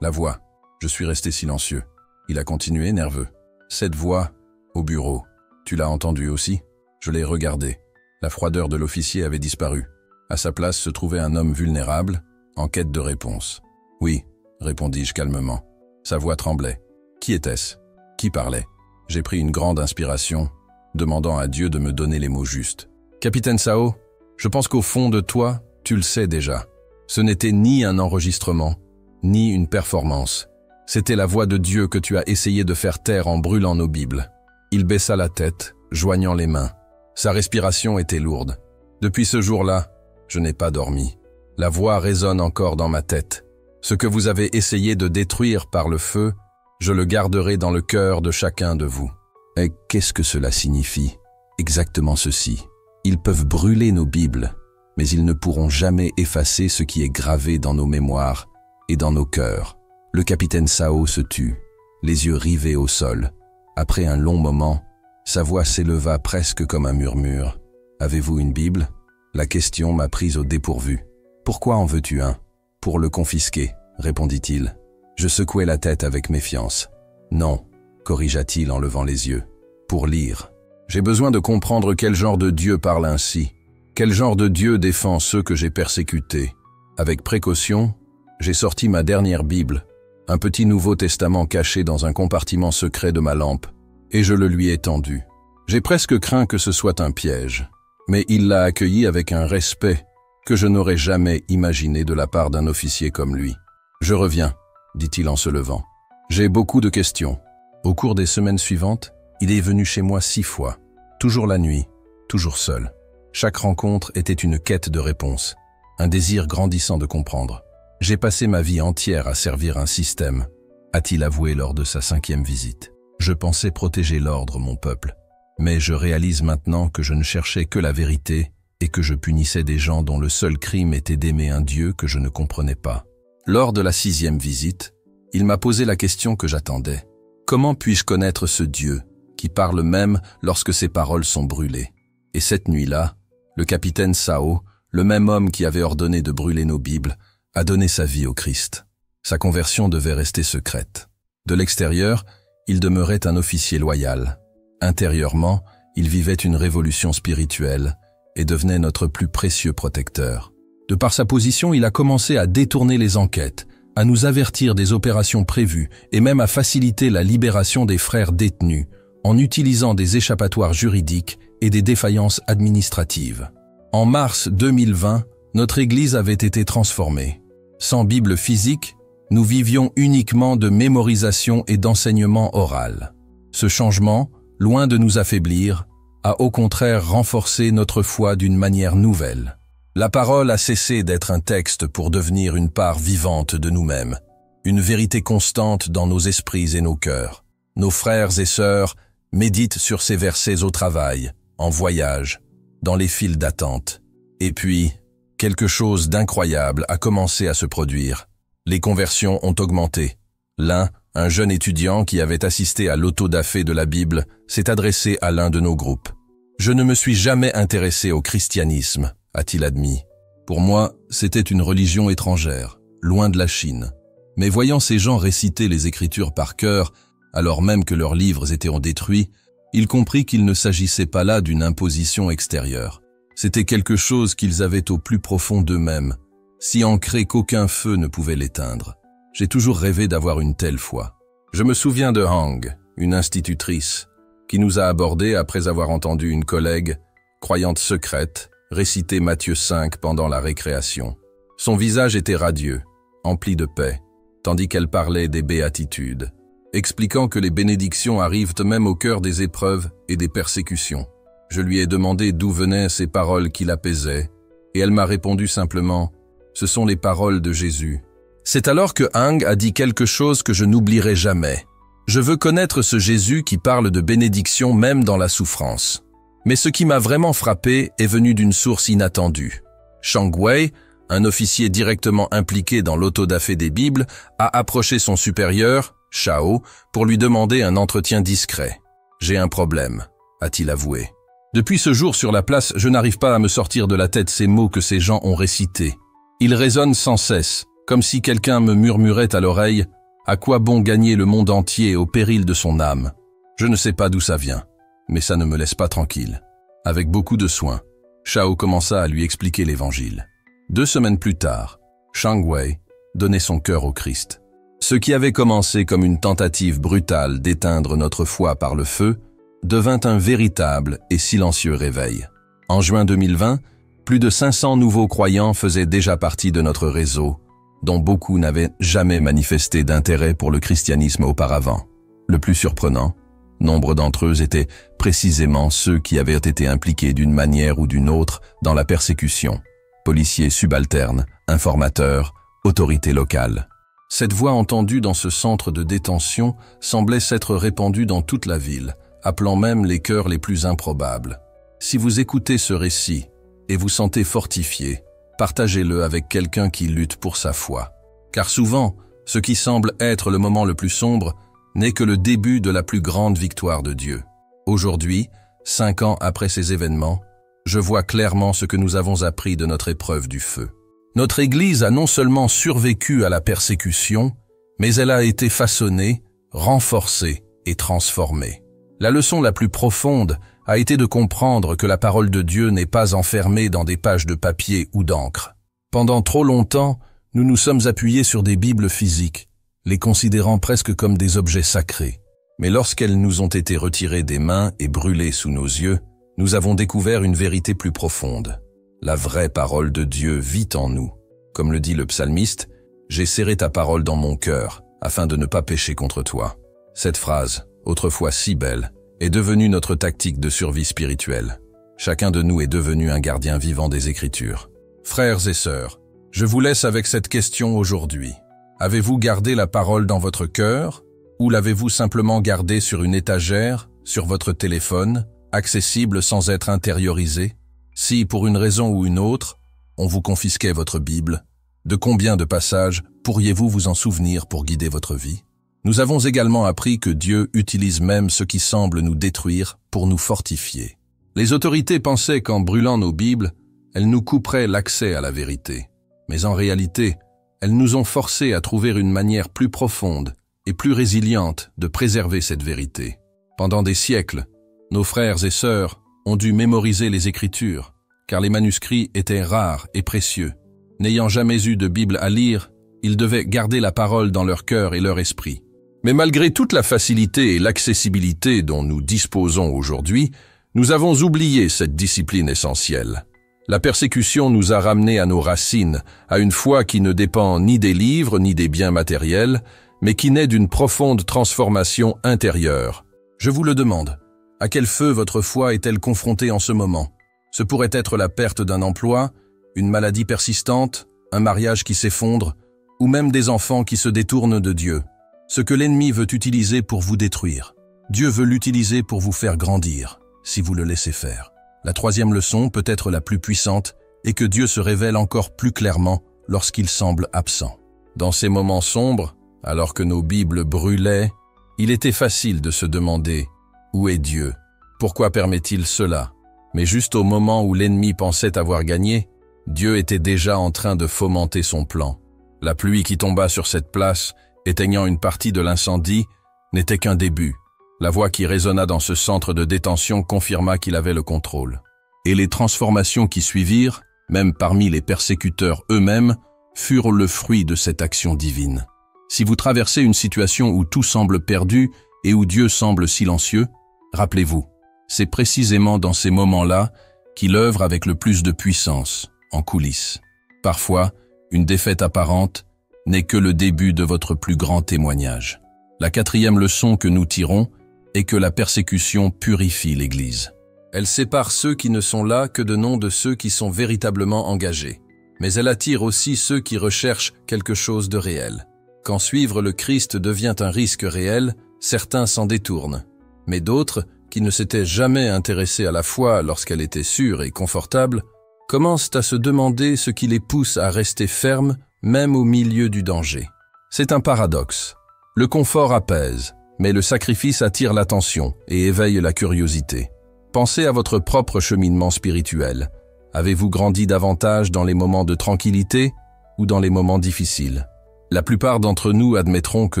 Speaker 1: la voix. » Je suis resté silencieux. Il a continué, nerveux. « Cette voix, au bureau, tu l'as entendue aussi ?» Je l'ai regardée. La froideur de l'officier avait disparu. À sa place se trouvait un homme vulnérable, en quête de réponse. « Oui », répondis-je calmement. Sa voix tremblait. Qui était-ce? Qui parlait? J'ai pris une grande inspiration, demandant à Dieu de me donner les mots justes. « Capitaine Sao, je pense qu'au fond de toi, tu le sais déjà. Ce n'était ni un enregistrement, ni une performance. C'était la voix de Dieu que tu as essayé de faire taire en brûlant nos Bibles. » Il baissa la tête, joignant les mains. Sa respiration était lourde. Depuis ce jour-là, je n'ai pas dormi. La voix résonne encore dans ma tête. Ce que vous avez essayé de détruire par le feu, je le garderai dans le cœur de chacun de vous. » Et qu'est-ce que cela signifie? Exactement ceci. Ils peuvent brûler nos Bibles, mais ils ne pourront jamais effacer ce qui est gravé dans nos mémoires et dans nos cœurs. Le capitaine Sao se tut, les yeux rivés au sol. Après un long moment, sa voix s'éleva presque comme un murmure. « Avez-vous une Bible ?» La question m'a prise au dépourvu. « Pourquoi en veux-tu un ?»« Pour le confisquer, » répondit-il. Je secouai la tête avec méfiance. « Non, » corrigea-t-il en levant les yeux. « Pour lire. J'ai besoin de comprendre quel genre de Dieu parle ainsi. Quel genre de Dieu défend ceux que j'ai persécutés. Avec précaution, j'ai sorti ma dernière Bible, un petit Nouveau Testament caché dans un compartiment secret de ma lampe, et je le lui ai tendu. J'ai presque craint que ce soit un piège, mais il l'a accueilli avec un respect que je n'aurais jamais imaginé de la part d'un officier comme lui. « Je reviens », dit-il en se levant. « J'ai beaucoup de questions. » Au cours des semaines suivantes, il est venu chez moi 6 fois, toujours la nuit, toujours seul. Chaque rencontre était une quête de réponse, un désir grandissant de comprendre. « J'ai passé ma vie entière à servir un système », a-t-il avoué lors de sa 5e visite. « Je pensais protéger l'ordre, mon peuple. Mais je réalise maintenant que je ne cherchais que la vérité et que je punissais des gens dont le seul crime était d'aimer un Dieu que je ne comprenais pas. » Lors de la 6e visite, il m'a posé la question que j'attendais. Comment puis-je connaître ce Dieu qui parle même lorsque ses paroles sont brûlées? Et cette nuit-là, le capitaine Sao, le même homme qui avait ordonné de brûler nos Bibles, a donné sa vie au Christ. Sa conversion devait rester secrète. De l'extérieur, il demeurait un officier loyal. Intérieurement, il vivait une révolution spirituelle et devenait notre plus précieux protecteur. De par sa position, il a commencé à détourner les enquêtes, à nous avertir des opérations prévues et même à faciliter la libération des frères détenus en utilisant des échappatoires juridiques et des défaillances administratives. En mars 2020, notre Église avait été transformée. Sans Bible physique, nous vivions uniquement de mémorisation et d'enseignement oral. Ce changement, loin de nous affaiblir, a au contraire renforcé notre foi d'une manière nouvelle. La parole a cessé d'être un texte pour devenir une part vivante de nous-mêmes, une vérité constante dans nos esprits et nos cœurs. Nos frères et sœurs méditent sur ces versets au travail, en voyage, dans les files d'attente. Et puis, quelque chose d'incroyable a commencé à se produire. Les conversions ont augmenté. L'un, un jeune étudiant qui avait assisté à l'autodafé de la Bible, s'est adressé à l'un de nos groupes. « Je ne me suis jamais intéressé au christianisme », a-t-il admis. « Pour moi, c'était une religion étrangère, loin de la Chine. Mais voyant ces gens réciter les Écritures par cœur, alors même que leurs livres étaient détruits, il comprit qu'il ne s'agissait pas là d'une imposition extérieure. C'était quelque chose qu'ils avaient au plus profond d'eux-mêmes, si ancré qu'aucun feu ne pouvait l'éteindre. J'ai toujours rêvé d'avoir une telle foi. Je me souviens de Hang, une institutrice, qui nous a abordés après avoir entendu une collègue, croyante secrète, réciter Matthieu 5 pendant la récréation. Son visage était radieux, empli de paix, tandis qu'elle parlait des béatitudes, expliquant que les bénédictions arrivent même au cœur des épreuves et des persécutions. Je lui ai demandé d'où venaient ces paroles qui l'apaisaient, et elle m'a répondu simplement « Ce sont les paroles de Jésus ». C'est alors que Hang a dit quelque chose que je n'oublierai jamais. Je veux connaître ce Jésus qui parle de bénédiction même dans la souffrance. Mais ce qui m'a vraiment frappé est venu d'une source inattendue. Shang Wei, un officier directement impliqué dans l'autodafé des Bibles, a approché son supérieur, Shao, pour lui demander un entretien discret. « J'ai un problème », a-t-il avoué. Depuis ce jour sur la place, je n'arrive pas à me sortir de la tête ces mots que ces gens ont récités. Ils résonnent sans cesse, comme si quelqu'un me murmurait à l'oreille « À quoi bon gagner le monde entier au péril de son âme ?» Je ne sais pas d'où ça vient, mais ça ne me laisse pas tranquille. Avec beaucoup de soin, Shao commença à lui expliquer l'Évangile. 2 semaines plus tard, Shang Wei donnait son cœur au Christ. Ce qui avait commencé comme une tentative brutale d'éteindre notre foi par le feu devint un véritable et silencieux réveil. En juin 2020, plus de 500 nouveaux croyants faisaient déjà partie de notre réseau, dont beaucoup n'avaient jamais manifesté d'intérêt pour le christianisme auparavant. Le plus surprenant, nombre d'entre eux étaient précisément ceux qui avaient été impliqués d'une manière ou d'une autre dans la persécution. Policiers subalternes, informateurs autorité locale. Cette voix entendue dans ce centre de détention semblait s'être répandue dans toute la ville, appelant même les cœurs les plus improbables. Si vous écoutez ce récit et vous sentez fortifié, partagez-le avec quelqu'un qui lutte pour sa foi. Car souvent, ce qui semble être le moment le plus sombre n'est que le début de la plus grande victoire de Dieu. Aujourd'hui, 5 ans après ces événements, je vois clairement ce que nous avons appris de notre épreuve du feu. Notre Église a non seulement survécu à la persécution, mais elle a été façonnée, renforcée et transformée. La leçon la plus profonde a été de comprendre que la parole de Dieu n'est pas enfermée dans des pages de papier ou d'encre. Pendant trop longtemps, nous nous sommes appuyés sur des Bibles physiques, les considérant presque comme des objets sacrés. Mais lorsqu'elles nous ont été retirées des mains et brûlées sous nos yeux, nous avons découvert une vérité plus profonde. La vraie parole de Dieu vit en nous. Comme le dit le psalmiste, « J'ai serré ta parole dans mon cœur, afin de ne pas pécher contre toi. » Cette phrase, autrefois si belle, est devenue notre tactique de survie spirituelle. Chacun de nous est devenu un gardien vivant des Écritures. Frères et sœurs, je vous laisse avec cette question aujourd'hui. Avez-vous gardé la parole dans votre cœur, ou l'avez-vous simplement gardée sur une étagère, sur votre téléphone, accessible sans être intériorisée? Si, pour une raison ou une autre, on vous confisquait votre Bible, de combien de passages pourriez-vous vous en souvenir pour guider votre vie? Nous avons également appris que Dieu utilise même ce qui semble nous détruire pour nous fortifier. Les autorités pensaient qu'en brûlant nos Bibles, elles nous couperaient l'accès à la vérité. Mais en réalité, elles nous ont forcés à trouver une manière plus profonde et plus résiliente de préserver cette vérité. Pendant des siècles, nos frères et sœurs ont dû mémoriser les Écritures, car les manuscrits étaient rares et précieux. N'ayant jamais eu de Bible à lire, ils devaient garder la parole dans leur cœur et leur esprit. Mais malgré toute la facilité et l'accessibilité dont nous disposons aujourd'hui, nous avons oublié cette discipline essentielle. La persécution nous a ramenés à nos racines, à une foi qui ne dépend ni des livres ni des biens matériels, mais qui naît d'une profonde transformation intérieure. Je vous le demande. À quel feu votre foi est-elle confrontée en ce moment? Ce pourrait être la perte d'un emploi, une maladie persistante, un mariage qui s'effondre, ou même des enfants qui se détournent de Dieu. Ce que l'ennemi veut utiliser pour vous détruire, Dieu veut l'utiliser pour vous faire grandir, si vous le laissez faire. La troisième leçon, peut-être la plus puissante, est que Dieu se révèle encore plus clairement lorsqu'il semble absent. Dans ces moments sombres, alors que nos Bibles brûlaient, il était facile de se demander « Où est Dieu? Pourquoi permet-il cela ?» Mais juste au moment où l'ennemi pensait avoir gagné, Dieu était déjà en train de fomenter son plan. La pluie qui tomba sur cette place, éteignant une partie de l'incendie, n'était qu'un début. La voix qui résonna dans ce centre de détention confirma qu'il avait le contrôle. Et les transformations qui suivirent, même parmi les persécuteurs eux-mêmes, furent le fruit de cette action divine. Si vous traversez une situation où tout semble perdu et où Dieu semble silencieux, rappelez-vous, c'est précisément dans ces moments-là qu'il œuvre avec le plus de puissance, en coulisses. Parfois, une défaite apparente n'est que le début de votre plus grand témoignage. La quatrième leçon que nous tirons est que la persécution purifie l'Église. Elle sépare ceux qui ne sont là que de noms de ceux qui sont véritablement engagés. Mais elle attire aussi ceux qui recherchent quelque chose de réel. Quand suivre le Christ devient un risque réel, certains s'en détournent. Mais d'autres, qui ne s'étaient jamais intéressés à la foi lorsqu'elle était sûre et confortable, commencent à se demander ce qui les pousse à rester fermes, même au milieu du danger. C'est un paradoxe. Le confort apaise, mais le sacrifice attire l'attention et éveille la curiosité. Pensez à votre propre cheminement spirituel. Avez-vous grandi davantage dans les moments de tranquillité ou dans les moments difficiles? La plupart d'entre nous admettront que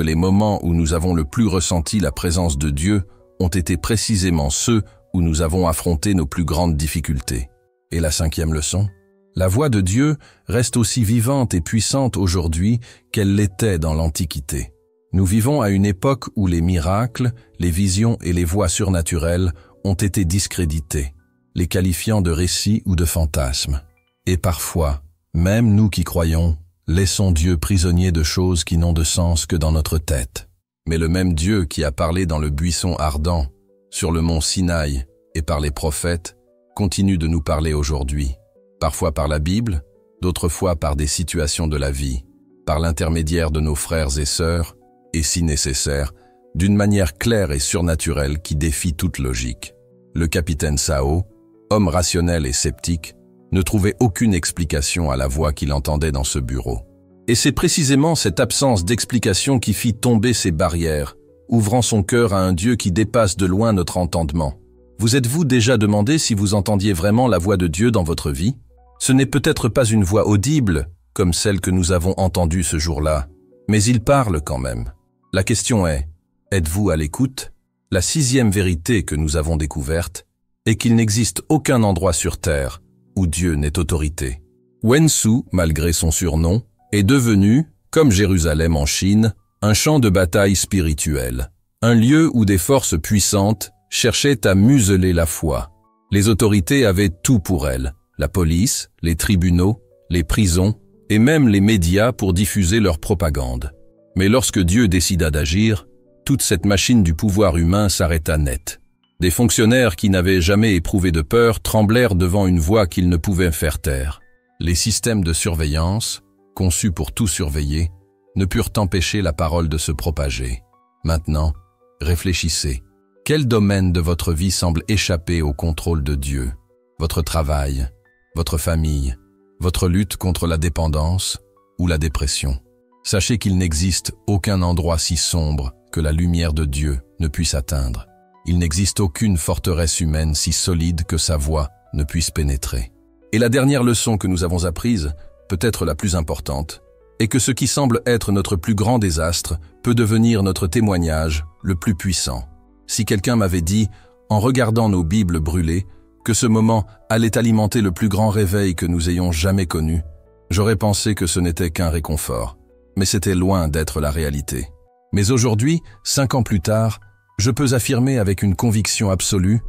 Speaker 1: les moments où nous avons le plus ressenti la présence de Dieu ont été précisément ceux où nous avons affronté nos plus grandes difficultés. Et la cinquième leçon? La voix de Dieu reste aussi vivante et puissante aujourd'hui qu'elle l'était dans l'Antiquité. Nous vivons à une époque où les miracles, les visions et les voix surnaturelles ont été discrédités, les qualifiant de récits ou de fantasmes. Et parfois, même nous qui croyons, laissons Dieu prisonnier de choses qui n'ont de sens que dans notre tête. Mais le même Dieu qui a parlé dans le buisson ardent, sur le mont Sinaï et par les prophètes, continue de nous parler aujourd'hui, parfois par la Bible, d'autres fois par des situations de la vie. par l'intermédiaire de nos frères et sœurs, et si nécessaire, d'une manière claire et surnaturelle qui défie toute logique. Le capitaine Sao, homme rationnel et sceptique, ne trouvait aucune explication à la voix qu'il entendait dans ce bureau. Et c'est précisément cette absence d'explication qui fit tomber ces barrières, ouvrant son cœur à un Dieu qui dépasse de loin notre entendement. Vous êtes-vous déjà demandé si vous entendiez vraiment la voix de Dieu dans votre vie? Ce n'est peut-être pas une voix audible, comme celle que nous avons entendue ce jour-là, mais il parle quand même. La question est, êtes-vous à l'écoute? La 6e vérité que nous avons découverte est qu'il n'existe aucun endroit sur Terre où Dieu n'ait autorité. Wenzhou, malgré son surnom, est devenu, comme Jérusalem en Chine, un champ de bataille spirituel, un lieu où des forces puissantes cherchaient à museler la foi. Les autorités avaient tout pour elles, la police, les tribunaux, les prisons et même les médias pour diffuser leur propagande. Mais lorsque Dieu décida d'agir, toute cette machine du pouvoir humain s'arrêta net. Des fonctionnaires qui n'avaient jamais éprouvé de peur tremblèrent devant une voix qu'ils ne pouvaient faire taire. Les systèmes de surveillance, conçus pour tout surveiller, ne purent empêcher la parole de se propager. Maintenant, réfléchissez. Quel domaine de votre vie semble échapper au contrôle de Dieu? Votre travail, votre famille, votre lutte contre la dépendance ou la dépression? Sachez qu'il n'existe aucun endroit si sombre que la lumière de Dieu ne puisse atteindre. Il n'existe aucune forteresse humaine si solide que sa voix ne puisse pénétrer. Et la dernière leçon que nous avons apprise, peut-être la plus importante, est que ce qui semble être notre plus grand désastre peut devenir notre témoignage le plus puissant. Si quelqu'un m'avait dit, en regardant nos Bibles brûlées, que ce moment allait alimenter le plus grand réveil que nous ayons jamais connu, j'aurais pensé que ce n'était qu'un réconfort. Mais c'était loin d'être la réalité. Mais aujourd'hui, 5 ans plus tard, je peux affirmer avec une conviction absolue,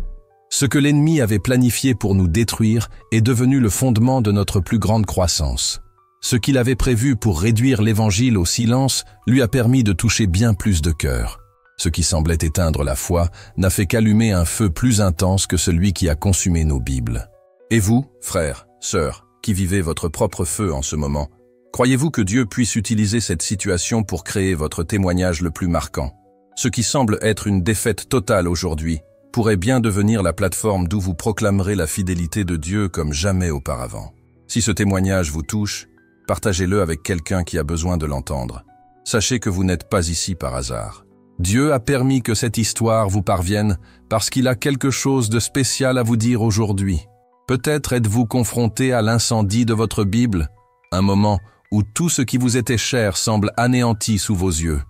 Speaker 1: ce que l'ennemi avait planifié pour nous détruire est devenu le fondement de notre plus grande croissance. Ce qu'il avait prévu pour réduire l'Évangile au silence lui a permis de toucher bien plus de cœurs. Ce qui semblait éteindre la foi n'a fait qu'allumer un feu plus intense que celui qui a consumé nos Bibles. Et vous, frères, sœurs, qui vivez votre propre feu en ce moment, croyez-vous que Dieu puisse utiliser cette situation pour créer votre témoignage le plus marquant? Ce qui semble être une défaite totale aujourd'hui pourrait bien devenir la plateforme d'où vous proclamerez la fidélité de Dieu comme jamais auparavant. Si ce témoignage vous touche, partagez-le avec quelqu'un qui a besoin de l'entendre. Sachez que vous n'êtes pas ici par hasard. Dieu a permis que cette histoire vous parvienne parce qu'il a quelque chose de spécial à vous dire aujourd'hui. Peut-être êtes-vous confronté à l'incendie de votre Bible, un moment où tout ce qui vous était cher semble anéanti sous vos yeux.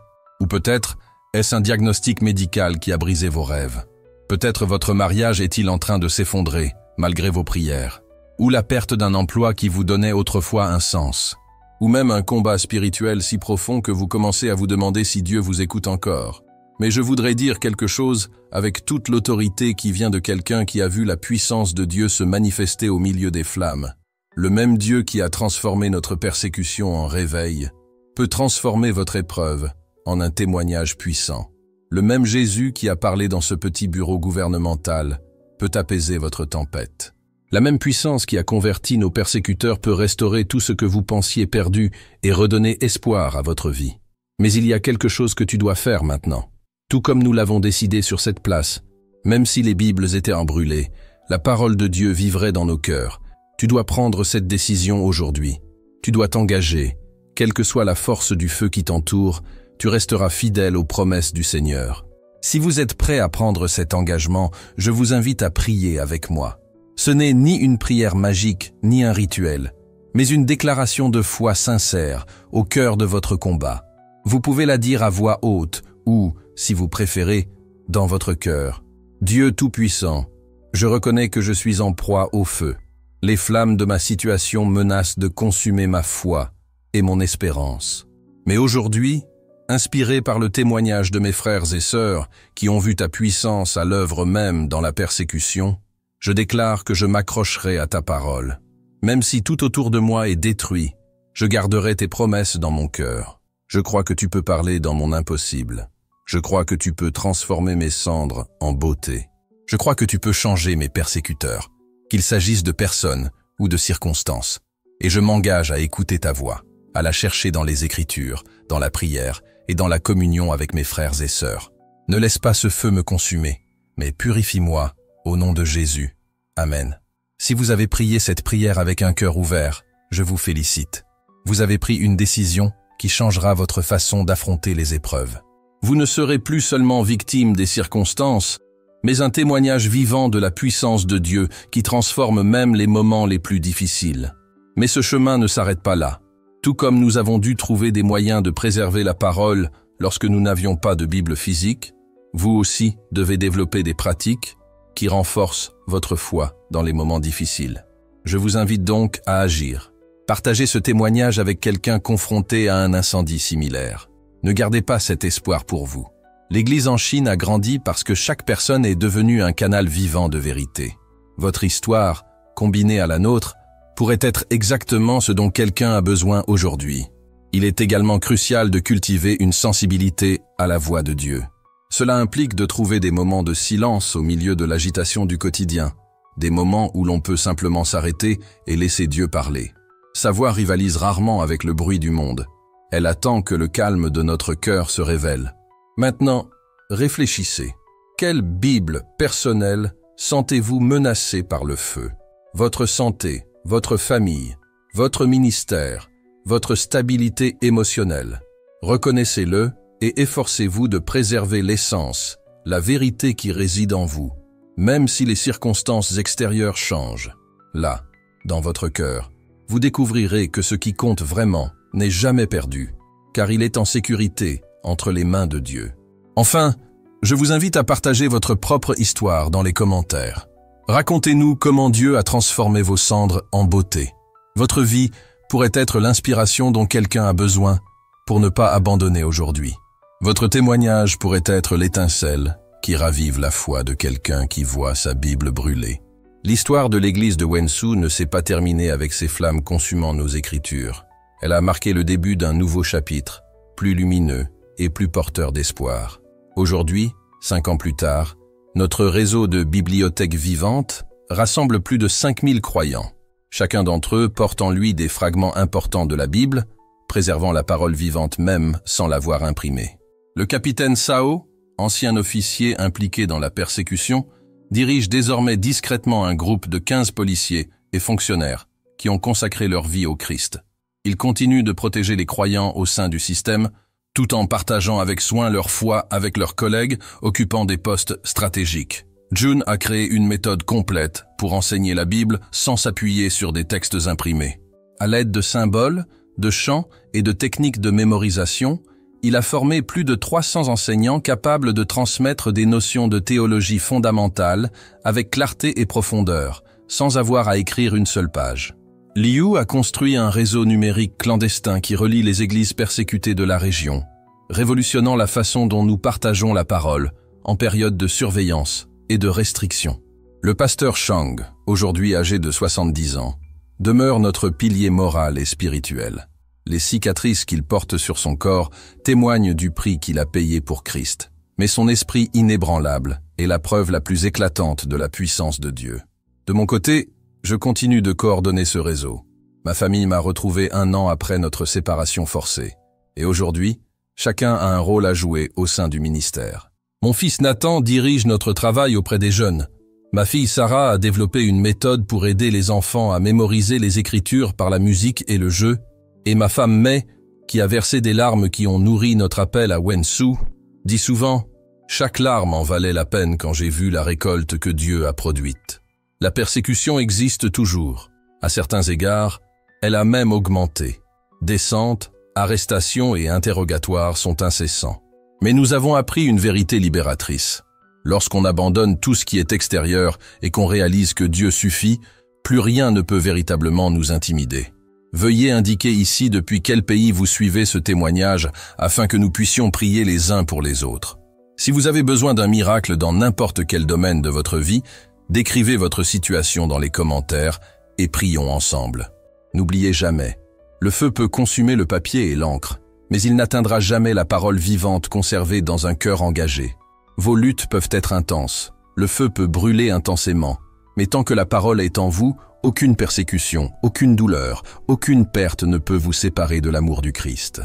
Speaker 1: Ou peut-être est-ce un diagnostic médical qui a brisé vos rêves. Peut-être votre mariage est-il en train de s'effondrer, malgré vos prières. Ou la perte d'un emploi qui vous donnait autrefois un sens. Ou même un combat spirituel si profond que vous commencez à vous demander si Dieu vous écoute encore. Mais je voudrais dire quelque chose avec toute l'autorité qui vient de quelqu'un qui a vu la puissance de Dieu se manifester au milieu des flammes. Le même Dieu qui a transformé notre persécution en réveil peut transformer votre épreuve en un témoignage puissant. Le même Jésus qui a parlé dans ce petit bureau gouvernemental peut apaiser votre tempête. La même puissance qui a converti nos persécuteurs peut restaurer tout ce que vous pensiez perdu et redonner espoir à votre vie. Mais il y a quelque chose que tu dois faire maintenant. Tout comme nous l'avons décidé sur cette place, même si les Bibles étaient embrûlées, la parole de Dieu vivrait dans nos cœurs. Tu dois prendre cette décision aujourd'hui. Tu dois t'engager. Quelle que soit la force du feu qui t'entoure, tu resteras fidèle aux promesses du Seigneur. Si vous êtes prêt à prendre cet engagement, je vous invite à prier avec moi. Ce n'est ni une prière magique, ni un rituel, mais une déclaration de foi sincère au cœur de votre combat. Vous pouvez la dire à voix haute ou, si vous préférez, dans votre cœur. Dieu Tout-Puissant, je reconnais que je suis en proie au feu. Les flammes de ma situation menacent de consumer ma foi et mon espérance. Mais aujourd'hui, inspiré par le témoignage de mes frères et sœurs qui ont vu ta puissance à l'œuvre même dans la persécution, je déclare que je m'accrocherai à ta parole. Même si tout autour de moi est détruit, je garderai tes promesses dans mon cœur. Je crois que tu peux parler dans mon impossible. Je crois que tu peux transformer mes cendres en beauté. Je crois que tu peux changer mes persécuteurs, qu'il s'agisse de personnes ou de circonstances. Et je m'engage à écouter ta voix. à la chercher dans les Écritures, dans la prière et dans la communion avec mes frères et sœurs. Ne laisse pas ce feu me consumer, mais purifie-moi au nom de Jésus. Amen. Si vous avez prié cette prière avec un cœur ouvert, je vous félicite. Vous avez pris une décision qui changera votre façon d'affronter les épreuves. Vous ne serez plus seulement victime des circonstances, mais un témoignage vivant de la puissance de Dieu qui transforme même les moments les plus difficiles. Mais ce chemin ne s'arrête pas là. Tout comme nous avons dû trouver des moyens de préserver la parole lorsque nous n'avions pas de Bible physique, vous aussi devez développer des pratiques qui renforcent votre foi dans les moments difficiles. Je vous invite donc à agir. Partagez ce témoignage avec quelqu'un confronté à un incendie similaire. Ne gardez pas cet espoir pour vous. L'Église en Chine a grandi parce que chaque personne est devenue un canal vivant de vérité. Votre histoire, combinée à la nôtre, pourrait être exactement ce dont quelqu'un a besoin aujourd'hui. Il est également crucial de cultiver une sensibilité à la voix de Dieu. Cela implique de trouver des moments de silence au milieu de l'agitation du quotidien, des moments où l'on peut simplement s'arrêter et laisser Dieu parler. Sa voix rivalise rarement avec le bruit du monde. Elle attend que le calme de notre cœur se révèle. Maintenant, réfléchissez. Quelle Bible personnelle sentez-vous menacée par le feu? Votre santé, votre famille, votre ministère, votre stabilité émotionnelle. Reconnaissez-le et efforcez-vous de préserver l'essence, la vérité qui réside en vous, même si les circonstances extérieures changent. Là, dans votre cœur, vous découvrirez que ce qui compte vraiment n'est jamais perdu, car il est en sécurité entre les mains de Dieu. Enfin, je vous invite à partager votre propre histoire dans les commentaires. Racontez-nous comment Dieu a transformé vos cendres en beauté. Votre vie pourrait être l'inspiration dont quelqu'un a besoin pour ne pas abandonner aujourd'hui. Votre témoignage pourrait être l'étincelle qui ravive la foi de quelqu'un qui voit sa Bible brûler. L'histoire de l'église de Wenzhou ne s'est pas terminée avec ces flammes consumant nos écritures. Elle a marqué le début d'un nouveau chapitre, plus lumineux et plus porteur d'espoir. Aujourd'hui, 5 ans plus tard, notre réseau de bibliothèques vivantes rassemble plus de 5000 croyants. Chacun d'entre eux porte en lui des fragments importants de la Bible, préservant la parole vivante même sans l'avoir imprimée. Le capitaine Sao, ancien officier impliqué dans la persécution, dirige désormais discrètement un groupe de 15 policiers et fonctionnaires qui ont consacré leur vie au Christ. Il continue de protéger les croyants au sein du système, tout en partageant avec soin leur foi avec leurs collègues occupant des postes stratégiques. Jun a créé une méthode complète pour enseigner la Bible sans s'appuyer sur des textes imprimés. À l'aide de symboles, de chants et de techniques de mémorisation, il a formé plus de 300 enseignants capables de transmettre des notions de théologie fondamentale avec clarté et profondeur, sans avoir à écrire une seule page. Liu a construit un réseau numérique clandestin qui relie les églises persécutées de la région, révolutionnant la façon dont nous partageons la parole en période de surveillance et de restriction. Le pasteur Shang, aujourd'hui âgé de 70 ans, demeure notre pilier moral et spirituel. Les cicatrices qu'il porte sur son corps témoignent du prix qu'il a payé pour Christ, mais son esprit inébranlable est la preuve la plus éclatante de la puissance de Dieu. De mon côté, je continue de coordonner ce réseau. Ma famille m'a retrouvé 1 an après notre séparation forcée. Et aujourd'hui, chacun a un rôle à jouer au sein du ministère. Mon fils Nathan dirige notre travail auprès des jeunes. Ma fille Sarah a développé une méthode pour aider les enfants à mémoriser les Écritures par la musique et le jeu. Et ma femme May, qui a versé des larmes qui ont nourri notre appel à Wenzhou, dit souvent « Chaque larme en valait la peine quand j'ai vu la récolte que Dieu a produite ». La persécution existe toujours. À certains égards, elle a même augmenté. Descentes, arrestations et interrogatoires sont incessants. Mais nous avons appris une vérité libératrice. Lorsqu'on abandonne tout ce qui est extérieur et qu'on réalise que Dieu suffit, plus rien ne peut véritablement nous intimider. Veuillez indiquer ici depuis quel pays vous suivez ce témoignage afin que nous puissions prier les uns pour les autres. Si vous avez besoin d'un miracle dans n'importe quel domaine de votre vie, décrivez votre situation dans les commentaires et prions ensemble. N'oubliez jamais, le feu peut consumer le papier et l'encre, mais il n'atteindra jamais la parole vivante conservée dans un cœur engagé. Vos luttes peuvent être intenses, le feu peut brûler intensément, Mais tant que la parole est en vous, aucune persécution, aucune douleur, aucune perte ne peut vous séparer de l'amour du Christ.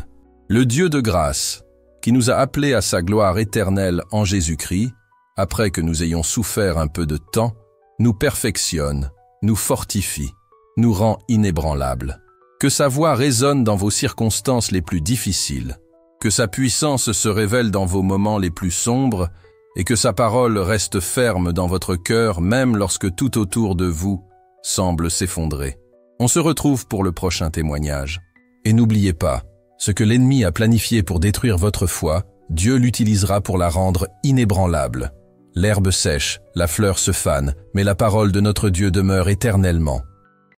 Speaker 1: Le Dieu de grâce, qui nous a appelés à sa gloire éternelle en Jésus-Christ, après que nous ayons souffert un peu de temps, nous perfectionne, nous fortifie, nous rend inébranlables. Que sa voix résonne dans vos circonstances les plus difficiles, que sa puissance se révèle dans vos moments les plus sombres et que sa parole reste ferme dans votre cœur même lorsque tout autour de vous semble s'effondrer. On se retrouve pour le prochain témoignage. Et n'oubliez pas, ce que l'ennemi a planifié pour détruire votre foi, Dieu l'utilisera pour la rendre inébranlable. L'herbe sèche, la fleur se fane, mais la parole de notre Dieu demeure éternellement.